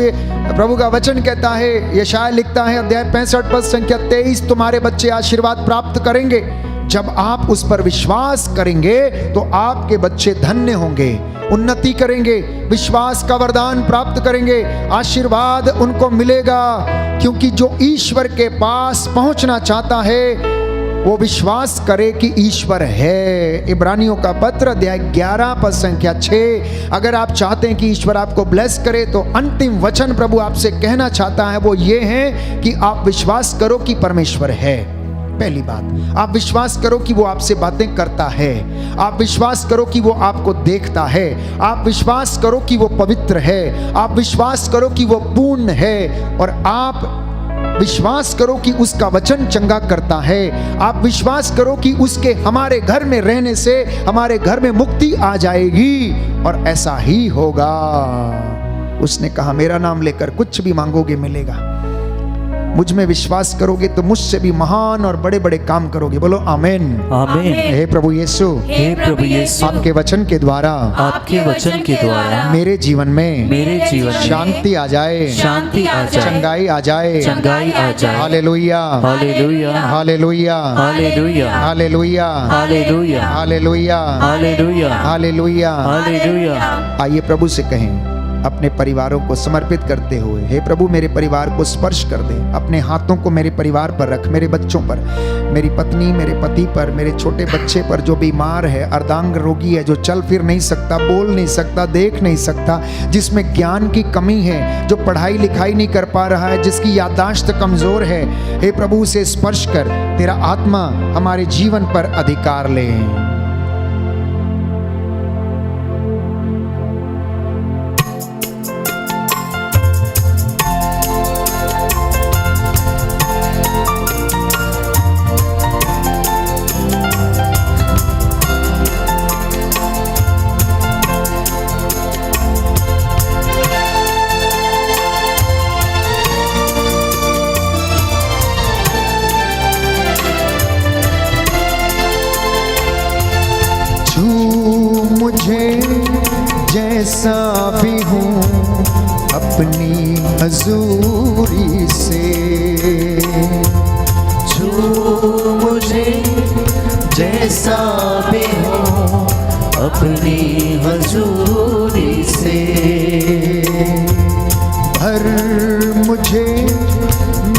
प्रभु का वचन कहता है, यशायाह लिखता है अध्याय 65 पद संख्या 23, तुम्हारे बच्चे आशीर्वाद प्राप्त करेंगे। जब आप उस पर विश्वास करेंगे तो आपके बच्चे धन्य होंगे, उन्नति करेंगे, विश्वास का वरदान प्राप्त करेंगे, आशीर्वाद उनको मिलेगा। क्योंकि जो ईश्वर के पास पहुंचना चाहता है वो विश्वास करे कि ईश्वर है। इब्रानियों का पत्र अध्याय 11 पद संख्या 6। अगर आप चाहते हैं कि ईश्वर आपको ब्लेस करे तो अंतिम वचन प्रभु आपसे कहना चाहता है वो ये है कि आप विश्वास करो कि परमेश्वर है। पहली बात, आप विश्वास करो कि वो आपसे बातें करता है, आप विश्वास करो कि वो आपको देखता है, आप विश्वास करो कि वो पवित्र है, आप विश्वास करो कि वो पूर्ण है और आप विश्वास करो कि उसका वचन चंगा करता है। आप विश्वास करो कि उसके हमारे घर में रहने से हमारे घर में मुक्ति आ जाएगी और ऐसा ही होगा। उसने कहा मेरा नाम लेकर कुछ भी मांगोगे मिलेगा, मुझ में विश्वास करोगे तो मुझसे भी महान और बड़े बड़े काम करोगे। बोलो आमीन। आमीन। हे प्रभु यीशु, हे प्रभु यीशु, आपके वचन के द्वारा, आपके वचन के द्वारा मेरे जीवन में, मेरे जीवन में शांति आ जाए, शांति आ जाए, चंगाई आ जाए, चंगाई आ जाए। Hallelujah, hallelujah, hallelujah, hallelujah, hallelujah, hallelujah, hallelujah, hallelujah, hallelujah. Hallelujah. आइए प्रभु से कहें अपने परिवारों को समर्पित करते हुए, हे प्रभु मेरे परिवार को स्पर्श कर दे, अपने हाथों को मेरे परिवार पर रख, मेरे बच्चों पर, मेरी पत्नी, मेरे पति पर, मेरे छोटे बच्चे पर जो बीमार है, अर्धांग रोगी है, जो चल फिर नहीं सकता, बोल नहीं सकता, देख नहीं सकता, जिसमें ज्ञान की कमी है, जो पढ़ाई लिखाई नहीं कर पा रहा है, जिसकी याददाश्त कमजोर है, हे प्रभु उसे स्पर्श कर, तेरा आत्मा हमारे जीवन पर अधिकार ले। जैसा भी हूँ अपनी हजूरी से, छू मुझे जैसा भी हूँ अपनी हजूरी से, भर मुझे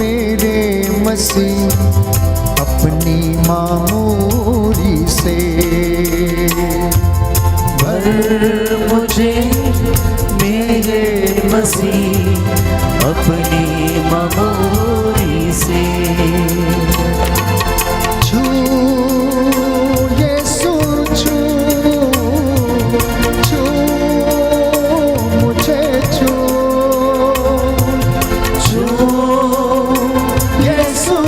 मेरे मसीह अपनी मामूरी से, भर मुझे मेरे मसीह अपनी मामूरी से, छू यीशु छू, छू मुझे छू, छू यीशु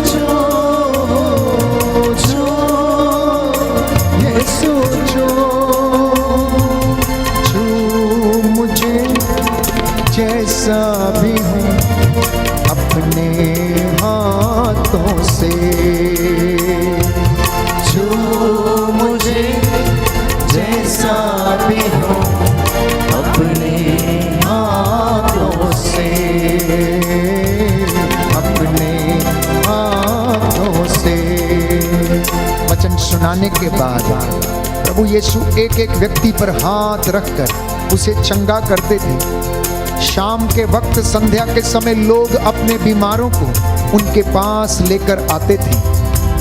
छू, छू यीशु छू, जैसा भी हूँ अपने हाथों से, छू मुझे जैसा भी हूँ अपने हाथों से, अपने हाथों से। वचन सुनाने के बाद प्रभु यीशु एक एक व्यक्ति पर हाथ रखकर उसे चंगा करते थे। शाम के वक्त, संध्या के समय लोग अपने बीमारों को उनके पास लेकर आते थे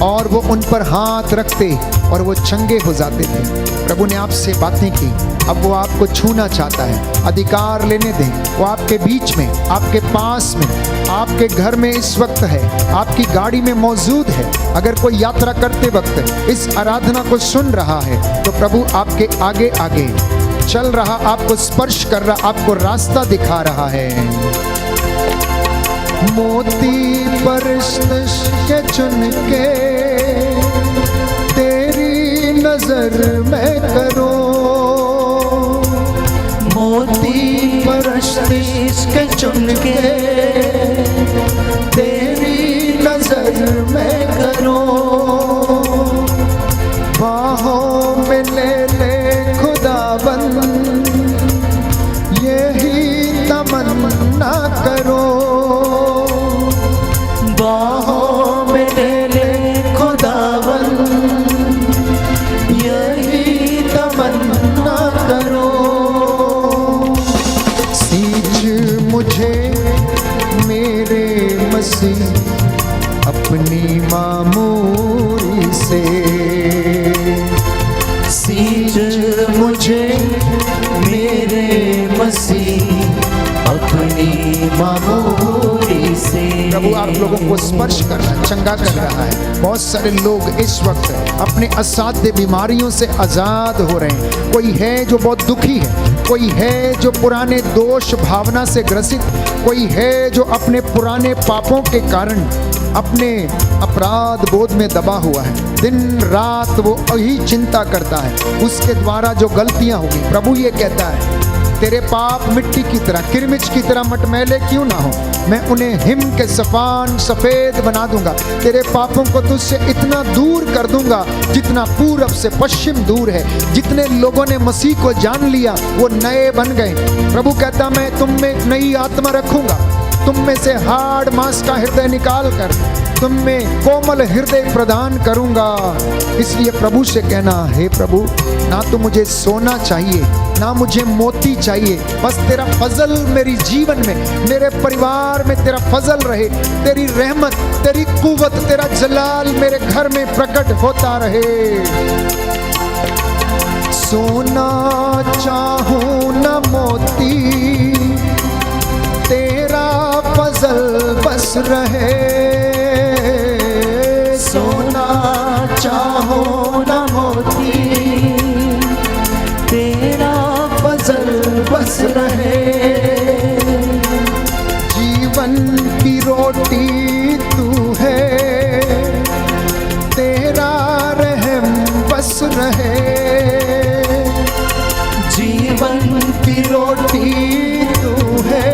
और वो उन पर हाथ रखते और वो चंगे हो जाते थे। प्रभु ने आपसे बातें की, अब वो आपको छूना चाहता है। अधिकार लेने दें, वो आपके बीच में, आपके पास में, आपके घर में इस वक्त है, आपकी गाड़ी में मौजूद है। अगर कोई यात्रा करते वक्त इस आराधना को सुन रहा है तो प्रभु आपके आगे आगे चल रहा, आपको स्पर्श कर रहा, आपको रास्ता दिखा रहा है। मोती परस्तिश के चुन के तेरी नजर में करो, मोती परस्तिश के चुन के तेरी नजर में करो, बाहों में ले ले खुदाबंद, यही तमन्ना करो। बाहों में ले ले खुदाबंद, यही तमन्ना करो। सींच मुझे मेरे मसीह अपनी मामूरी से, सींच मुझे मेरे मसीह अपनी मामूरी से। प्रभु आप लोगों को स्पर्श कर रहा है, चंगा कर रहा है। बहुत सारे लोग इस वक्त अपने असाध्य बीमारियों से आजाद हो रहे हैं। कोई है जो बहुत दुखी है, कोई है जो पुराने दोष भावना से ग्रसित, कोई है जो अपने पुराने पापों के कारण अपने अपराध बोध में दबा हुआ है। दिन रात वो यही चिंता करता है उसके द्वारा जो गलतियां होगी। प्रभु ये कहता है, तेरे पाप मिट्टी की तरह, किरमिच की तरह मटमैले क्यों ना हो, मैं उन्हें हिम के सफान सफेद बना दूंगा। तेरे पापों को तुझसे इतना दूर कर दूंगा जितना पूरब से पश्चिम दूर है। जितने लोगों ने मसीह को जान लिया वो नए बन गए। प्रभु कहता, मैं तुम में नई आत्मा रखूंगा, तुम में से हाड़ मांस का हृदय निकाल कर तुम में कोमल हृदय प्रदान करूंगा। इसलिए प्रभु से कहना, हे प्रभु, ना तो मुझे सोना चाहिए ना मुझे मोती चाहिए, बस तेरा फजल मेरी जीवन में, मेरे परिवार में तेरा फजल रहे, तेरी रहमत, तेरी कुव्वत, तेरा जलाल मेरे घर में प्रकट होता रहे। सोना चाहूं न मोती, तेरा फजल बस रहे। सोना चाहो न मोती, तेरा फजल बस रहे। जीवन की रोटी तू है, तेरा रहम बस रहे। जीवन की रोटी तू है,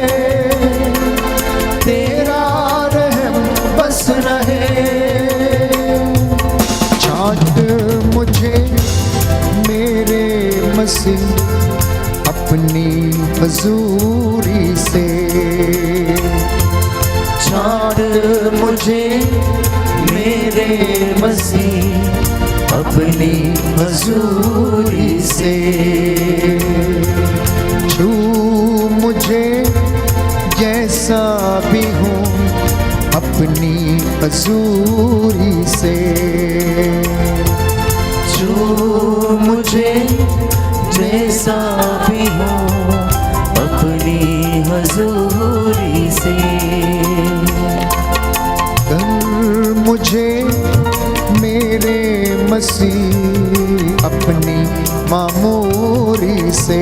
तेरा रहम बस रहे। छांट मुझे मेरे मसीह अपनी हजूरी से, छाट मुझे मेरे मसीह अपनी हजूरी से। छू मुझे जैसा भी हूँ अपनी हजूरी से। छू मुझे जैसा भी हो अपनी हजूरी से। कर मुझे मेरे मसीह अपनी मामूरी से,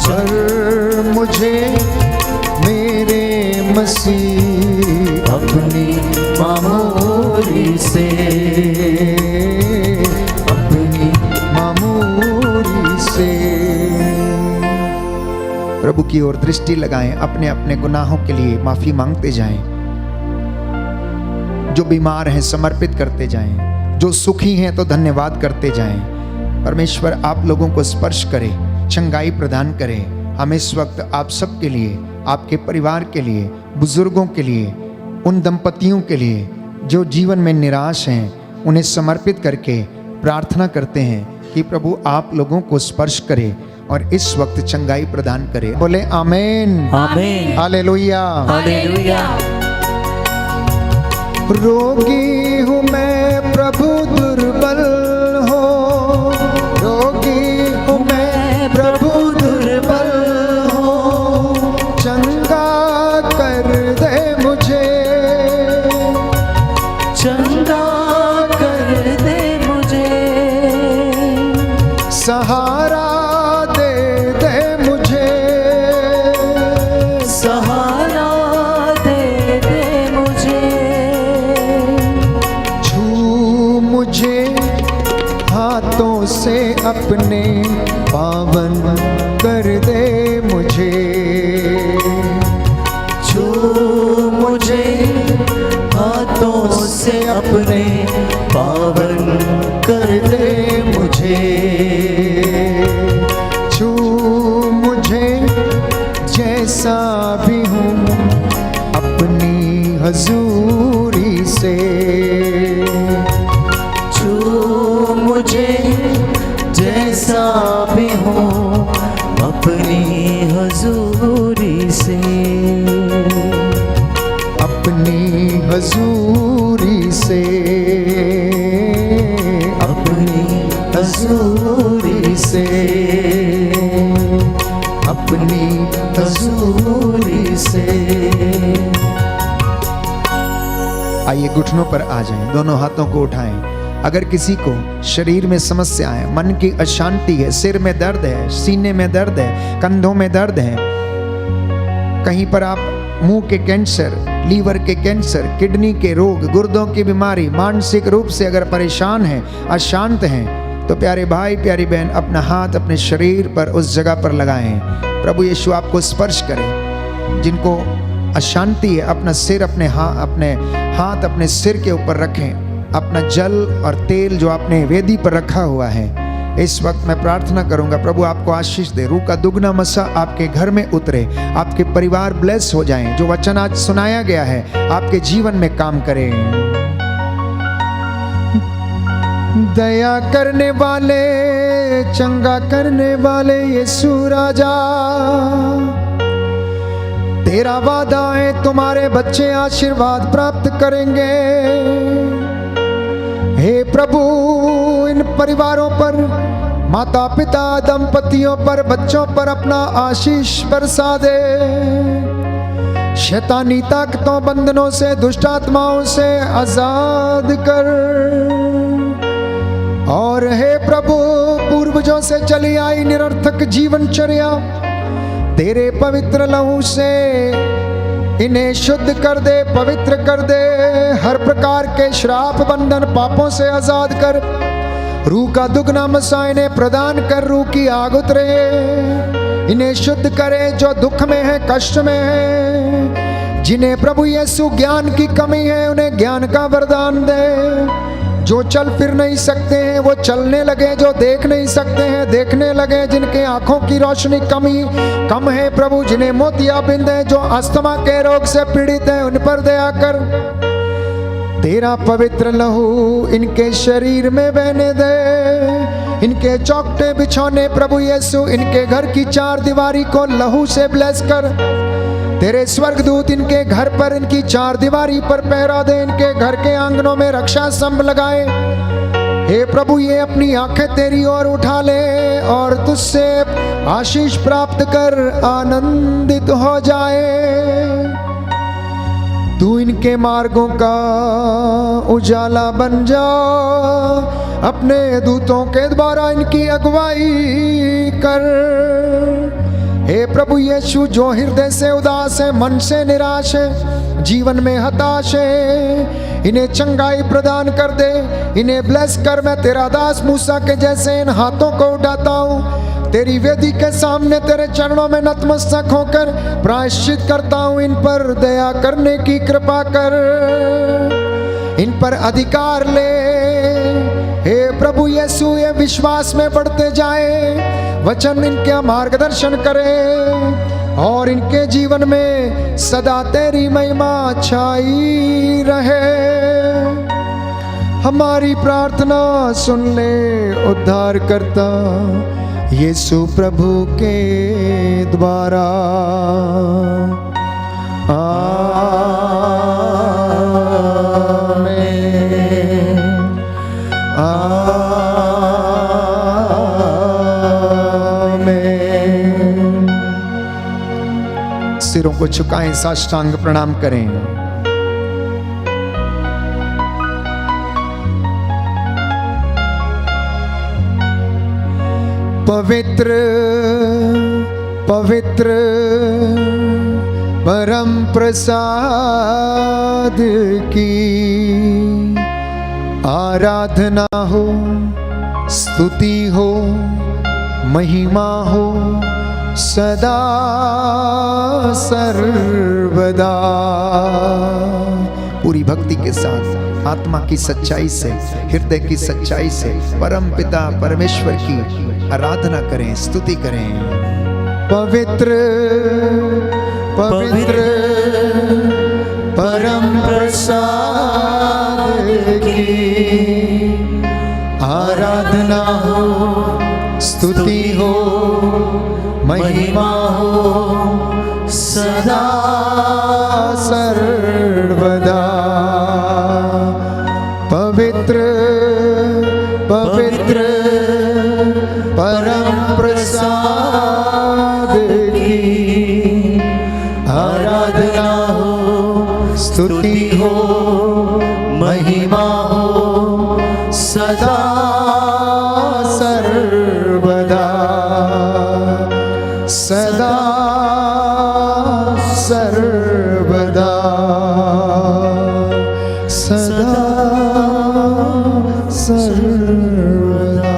कर मुझे मेरे मसीह अपनी मामूरी से, अपनी मामूरी से। प्रभु की ओर दृष्टि लगाएं, अपने अपने गुनाहों के लिए माफी मांगते जाएं। जो बीमार हैं समर्पित करते जाएं, जो सुखी हैं तो धन्यवाद करते जाएं। परमेश्वर आप लोगों को स्पर्श करे, चंगाई प्रदान करे। हम इस वक्त आप सबके लिए, आपके परिवार के लिए, बुजुर्गों के लिए, उन दंपतियों के लिए जो जीवन में निराश हैं, उन्हें समर्पित करके प्रार्थना करते हैं कि प्रभु आप लोगों को स्पर्श करे और इस वक्त चंगाई प्रदान करे। बोले आमीन, आमीन, हालेलुया। हालेलुया। रोगी हूँ मैं प्रभु दुर्बल हो, रोगी हूँ मैं प्रभु दुर्बल हो, चंगा कर दे मुझे, चंगा कर दे मुझे, सहारा दे दे मुझे, सहारा दे दे मुझे, छू मुझे हाथों से अपने, पावन कर दे मुझे, छू मुझे हाथों से अपने, पावन कर दे मुझे, छू मुझे जैसा भी हूँ अपनी हजूरी से, छू मुझे जैसा भी हूँ अपनी हजूरी से, अपनी हजूरी से, अपनी हजूरी से, अपनी हजूरी से। आइए घुटनों पर आ जाएं, दोनों हाथों को उठाएं। अगर किसी को शरीर में समस्या है, मन की अशांति है, सिर में दर्द है, सीने में दर्द है, कंधों में दर्द है, कहीं पर आप मुंह के कैंसर, लीवर के कैंसर, किडनी के रोग, गुर्दों की बीमारी, मानसिक रूप से अगर परेशान हैं, अशांत हैं, तो प्यारे भाई प्यारी बहन अपना हाथ अपने शरीर पर उस जगह पर लगाएं। प्रभु यीशु आपको स्पर्श करें। जिनको अशांति है अपना सिर अपने हाथ अपने सिर के ऊपर रखें। अपना जल और तेल जो आपने वेदी पर रखा हुआ है, इस वक्त मैं प्रार्थना करूंगा प्रभु आपको आशीष दे, रूह का दुगना मसा आपके घर में उतरे, आपके परिवार ब्लेस हो जाएं। जो वचन आज सुनाया गया है आपके जीवन में काम करे। दया करने वाले, चंगा करने वाले यीशु राजा, तेरा वादा है तुम्हारे बच्चे आशीर्वाद प्राप्त करेंगे। हे प्रभु इन परिवारों पर, माता पिता दंपतियों पर, बच्चों पर अपना आशीष बरसा दे। शैतानी ताकतों बंधनों से, दुष्ट आत्माओं से आजाद कर। और हे प्रभु पूर्वजों से चली आई निरर्थक जीवनचर्या तेरे पवित्र लहू से इन्हें शुद्ध कर दे, पवित्र कर दे। हर प्रकार के श्राप बंधन पापों से आजाद कर। रूह का दुगना मसा इन्हें प्रदान कर, रूह की आग उतरे, इन्हें शुद्ध करे जो दुख में है, कष्ट में है। जिन्हें प्रभु यीशु ज्ञान की कमी है उन्हें ज्ञान का वरदान दे। जो चल फिर नहीं सकते हैं वो चलने लगे, जो देख नहीं सकते हैं देखने लगे। जिनके आंखों की रोशनी कम है प्रभु, जिन्हें मोतियाबिंद है, जो अस्थमा के रोग से पीड़ित है, उन पर दया कर। तेरा पवित्र लहू इनके शरीर में बहने दे। इनके चौकटे बिछौने प्रभु यीशु, इनके घर की चार दीवारी को लहू से ब्लेस कर। तेरे स्वर्गदूत इनके घर पर, इनकी चार दीवारी पर पहरा दे। इनके घर के आंगनों में रक्षा स्तंभ लगाए। हे प्रभु ये अपनी आंखें तेरी ओर उठा ले और तुझसे आशीष प्राप्त कर आनंदित हो जाए। तू इनके मार्गों का उजाला बन जा। अपने दूतों के द्वारा इनकी अगुवाई कर। हे प्रभु यीशु जो हृदय से उदास है, मन से निराश है, जीवन में हताश है, इन्हें चंगाई प्रदान कर दे, इन्हें ब्लेस कर। मैं तेरा दास मूसा के जैसे इन हाथों को उठाता हूँ, तेरी वेदी के सामने तेरे चरणों में नतमस्तक होकर प्रायश्चित करता हूँ। इन पर दया करने की कृपा कर, इन पर अधिकार ले। हे प्रभु यीशु ये विश्वास में बढ़ते जाए, वचन इनका मार्गदर्शन करे और इनके जीवन में सदा तेरी महिमा छाई रहे। हमारी प्रार्थना सुन ले उद्धार करता यीशु प्रभु के द्वारा। आमीन। को झुकाएं, साष्टांग प्रणाम करें। पवित्र पवित्र परम प्रसाद की आराधना हो, स्तुति हो, महिमा हो सदा सर्वदा। पूरी भक्ति के साथ, आत्मा की सच्चाई से, हृदय की सच्चाई से परम पिता परमेश्वर की आराधना करें, स्तुति करें। पवित्र पवित्र परम प्रसाद की आराधना हो, स्तुति हो, महिमा हो सदा सर्वदा। पवित्र पवित्र परम प्रसाद की आराधना हो, स्तुति हो, महिमा हो सदा सर्वदा सदा सर्वदा सदा सर्वदा।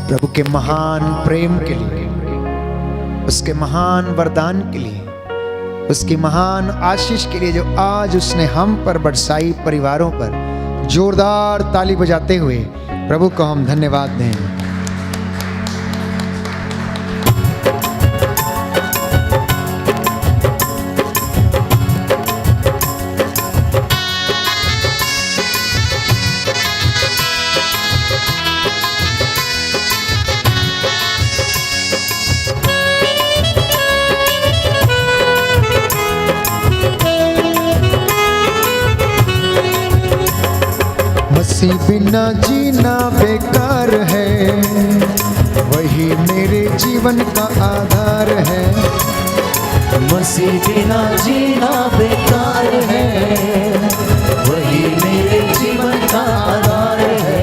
प्रभु के महान प्रेम के लिए, उसके महान वरदान के लिए, उसकी महान आशीष के लिए जो आज उसने हम पर बरसाई, परिवारों पर जोरदार ताली बजाते हुए प्रभु को हम धन्यवाद दें। मसीह बिना जीना बेकार है, वही मेरे जीवन का आधार है। मसीह बिना जीना बेकार है, वही मेरे जीवन का आधार है।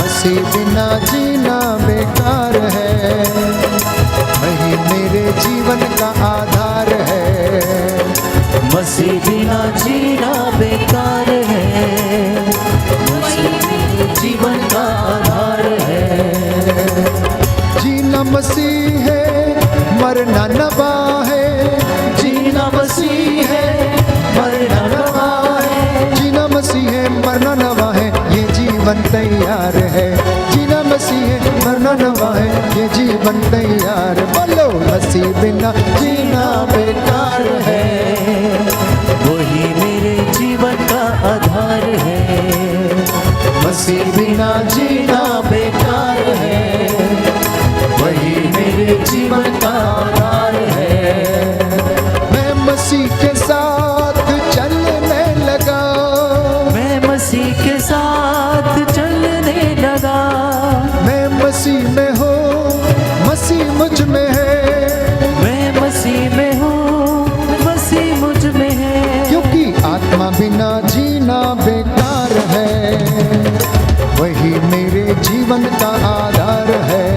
मसीह बिना जीना बेकार है, वही मेरे जीवन का आधार है। मसीह बिना जीना बेकार है, जीवन का आधार है। जीना मसीह है, मरना नवा है। जीना मसीह है, मरना नवा है। जीना मसीह है, मरना नवा है, ये जीवन तैयार है। जीना मसीह है, मरना नवा है, ये जीवन तैयार। बोलो मसीह बिना जीना बेकार है, वही मेरे जीवन का आधार है। मसीह बिना जीना बेकार है, वही मेरे जीवन का आधार है। मैं मसीह के साथ चलने लगा, मैं मसीह के साथ चलने लगा। मैं मसीह में हूँ, मसीह मुझ में है। मैं मसीह में हूँ, मसीह मुझ में है। क्योंकि आत्मा बिना जीना बेकार है, वही मेरे जीवन का आधार है।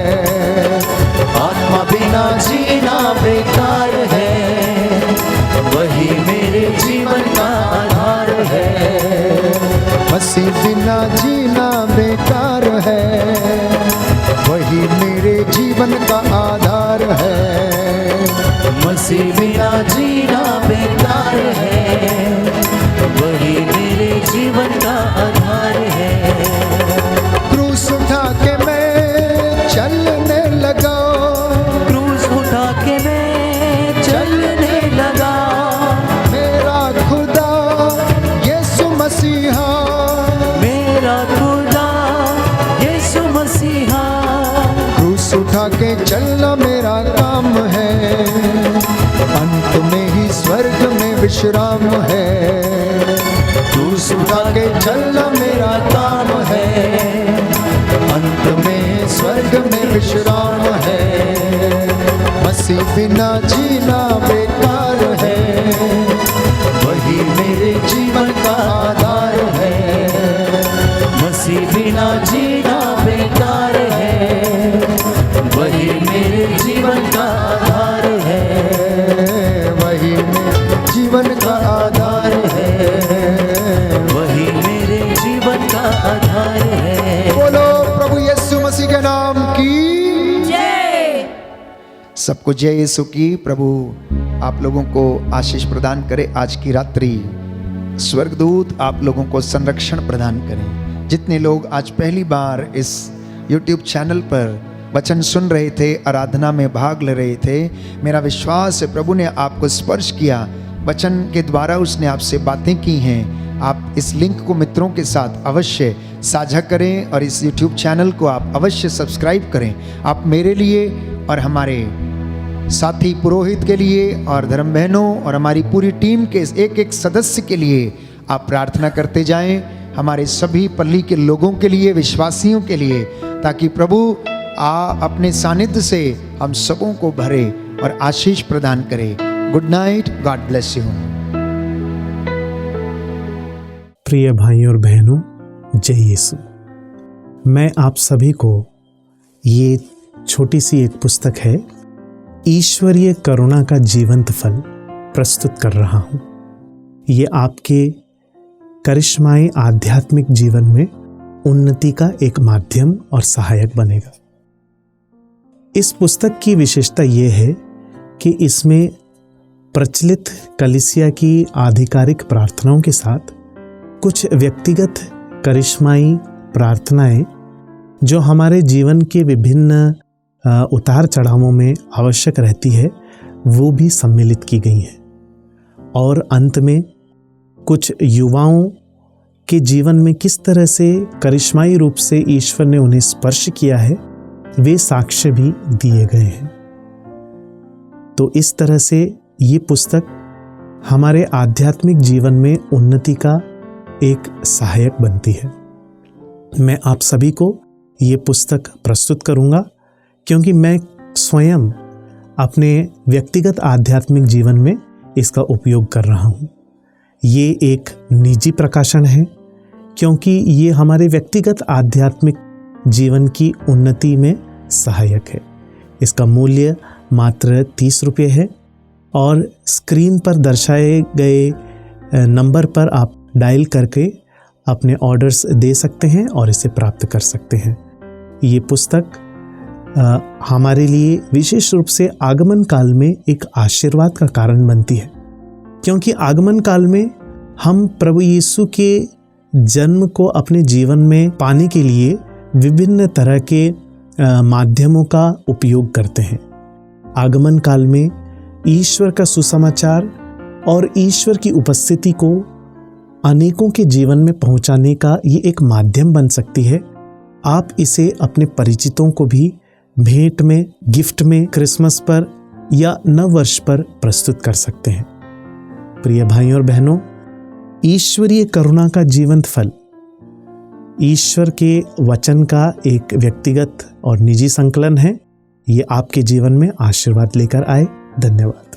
आत्मा बिना जीना बेकार है, वही मेरे जीवन का आधार है। मसीह बिना जीना बेकार है, वही मेरे जीवन आधार है। मसीह बिना जीना बेकार है, वही मेरे जीवन का आधार है। क्रूस उठा के मैं चलने लगा, क्रूस उठा के मैं चलने लगा। मेरा खुदा यीशु मसीहा, मेरा खुदा यीशु मसीहा। क्रूस उठा के चलना मेरा काम है, अंत में ही स्वर्ग में विश्राम है। क्रूस उठा के चलना मेरा काम है, अंत में स्वर्ग में विश्राम है। मसीह बिना जीना बेकार है, वही मेरे जीवन का आधार है। मसीह बिना जीना बेकार है, वही मेरे जीवन का आधार है। वही मेरे जीवन का आधार है, वही मेरे जीवन का आधार है। बोलो प्रभु यीशु मसीह के नाम की जय। सबको जय यीशु की। प्रभु आप लोगों को आशीष प्रदान करे। आज की रात्रि स्वर्गदूत आप लोगों को संरक्षण प्रदान करें। जितने लोग आज पहली बार इस YouTube चैनल पर वचन सुन रहे थे, आराधना में भाग ले रहे थे, मेरा विश्वास है प्रभु ने आपको स्पर्श किया। वचन के द्वारा उसने आपसे बातें की हैं। आप इस लिंक को मित्रों के साथ अवश्य साझा करें और इस YouTube चैनल को आप अवश्य सब्सक्राइब करें। आप मेरे लिए और हमारे साथी पुरोहित के लिए और धर्म बहनों और हमारी पूरी टीम के एक एक सदस्य के लिए आप प्रार्थना करते जाएं। हमारे सभी पल्ली के लोगों के लिए, विश्वासियों के लिए, ताकि प्रभु अपने सानिध्य से हम सबों को भरे और आशीष प्रदान करे। Good night, God bless you. प्रिय भाइयों और बहनों, जय यीशु। मैं आप सभी को ये छोटी सी एक पुस्तक है, ईश्वरीय करुणा का जीवंत फल, प्रस्तुत कर रहा हूँ। ये आपके करिश्माई आध्यात्मिक जीवन में उन्नति का एक माध्यम और सहायक बनेगा। इस पुस्तक की विशेषता ये है कि इसमें प्रचलित कलीसिया की आधिकारिक प्रार्थनाओं के साथ कुछ व्यक्तिगत करिश्माई प्रार्थनाएं जो हमारे जीवन के विभिन्न उतार चढ़ावों में आवश्यक रहती है, वो भी सम्मिलित की गई हैं। और अंत में कुछ युवाओं के जीवन में किस तरह से करिश्माई रूप से ईश्वर ने उन्हें स्पर्श किया है, वे साक्ष्य भी दिए गए हैं। तो इस तरह से ये पुस्तक हमारे आध्यात्मिक जीवन में उन्नति का एक सहायक बनती है। मैं आप सभी को ये पुस्तक प्रस्तुत करूंगा क्योंकि मैं स्वयं अपने व्यक्तिगत आध्यात्मिक जीवन में इसका उपयोग कर रहा हूँ। ये एक निजी प्रकाशन है क्योंकि ये हमारे व्यक्तिगत आध्यात्मिक जीवन की उन्नति में सहायक है। इसका मूल्य मात्र 30 रुपये है और स्क्रीन पर दर्शाए गए नंबर पर आप डायल करके अपने ऑर्डर्स दे सकते हैं और इसे प्राप्त कर सकते हैं। ये पुस्तक हमारे लिए विशेष रूप से आगमन काल में एक आशीर्वाद का कारण बनती है, क्योंकि आगमन काल में हम प्रभु यीशु के जन्म को अपने जीवन में पाने के लिए विभिन्न तरह के माध्यमों का उपयोग करते हैं। आगमन काल में ईश्वर का सुसमाचार और ईश्वर की उपस्थिति को अनेकों के जीवन में पहुंचाने का ये एक माध्यम बन सकती है। आप इसे अपने परिचितों को भी भेंट में, गिफ्ट में, क्रिसमस पर या नव वर्ष पर प्रस्तुत कर सकते हैं। प्रिय भाइयों और बहनों, ईश्वरीय करुणा का जीवंत फल ईश्वर के वचन का एक व्यक्तिगत और निजी संकलन है। ये आपके जीवन में आशीर्वाद लेकर आए। धन्यवाद।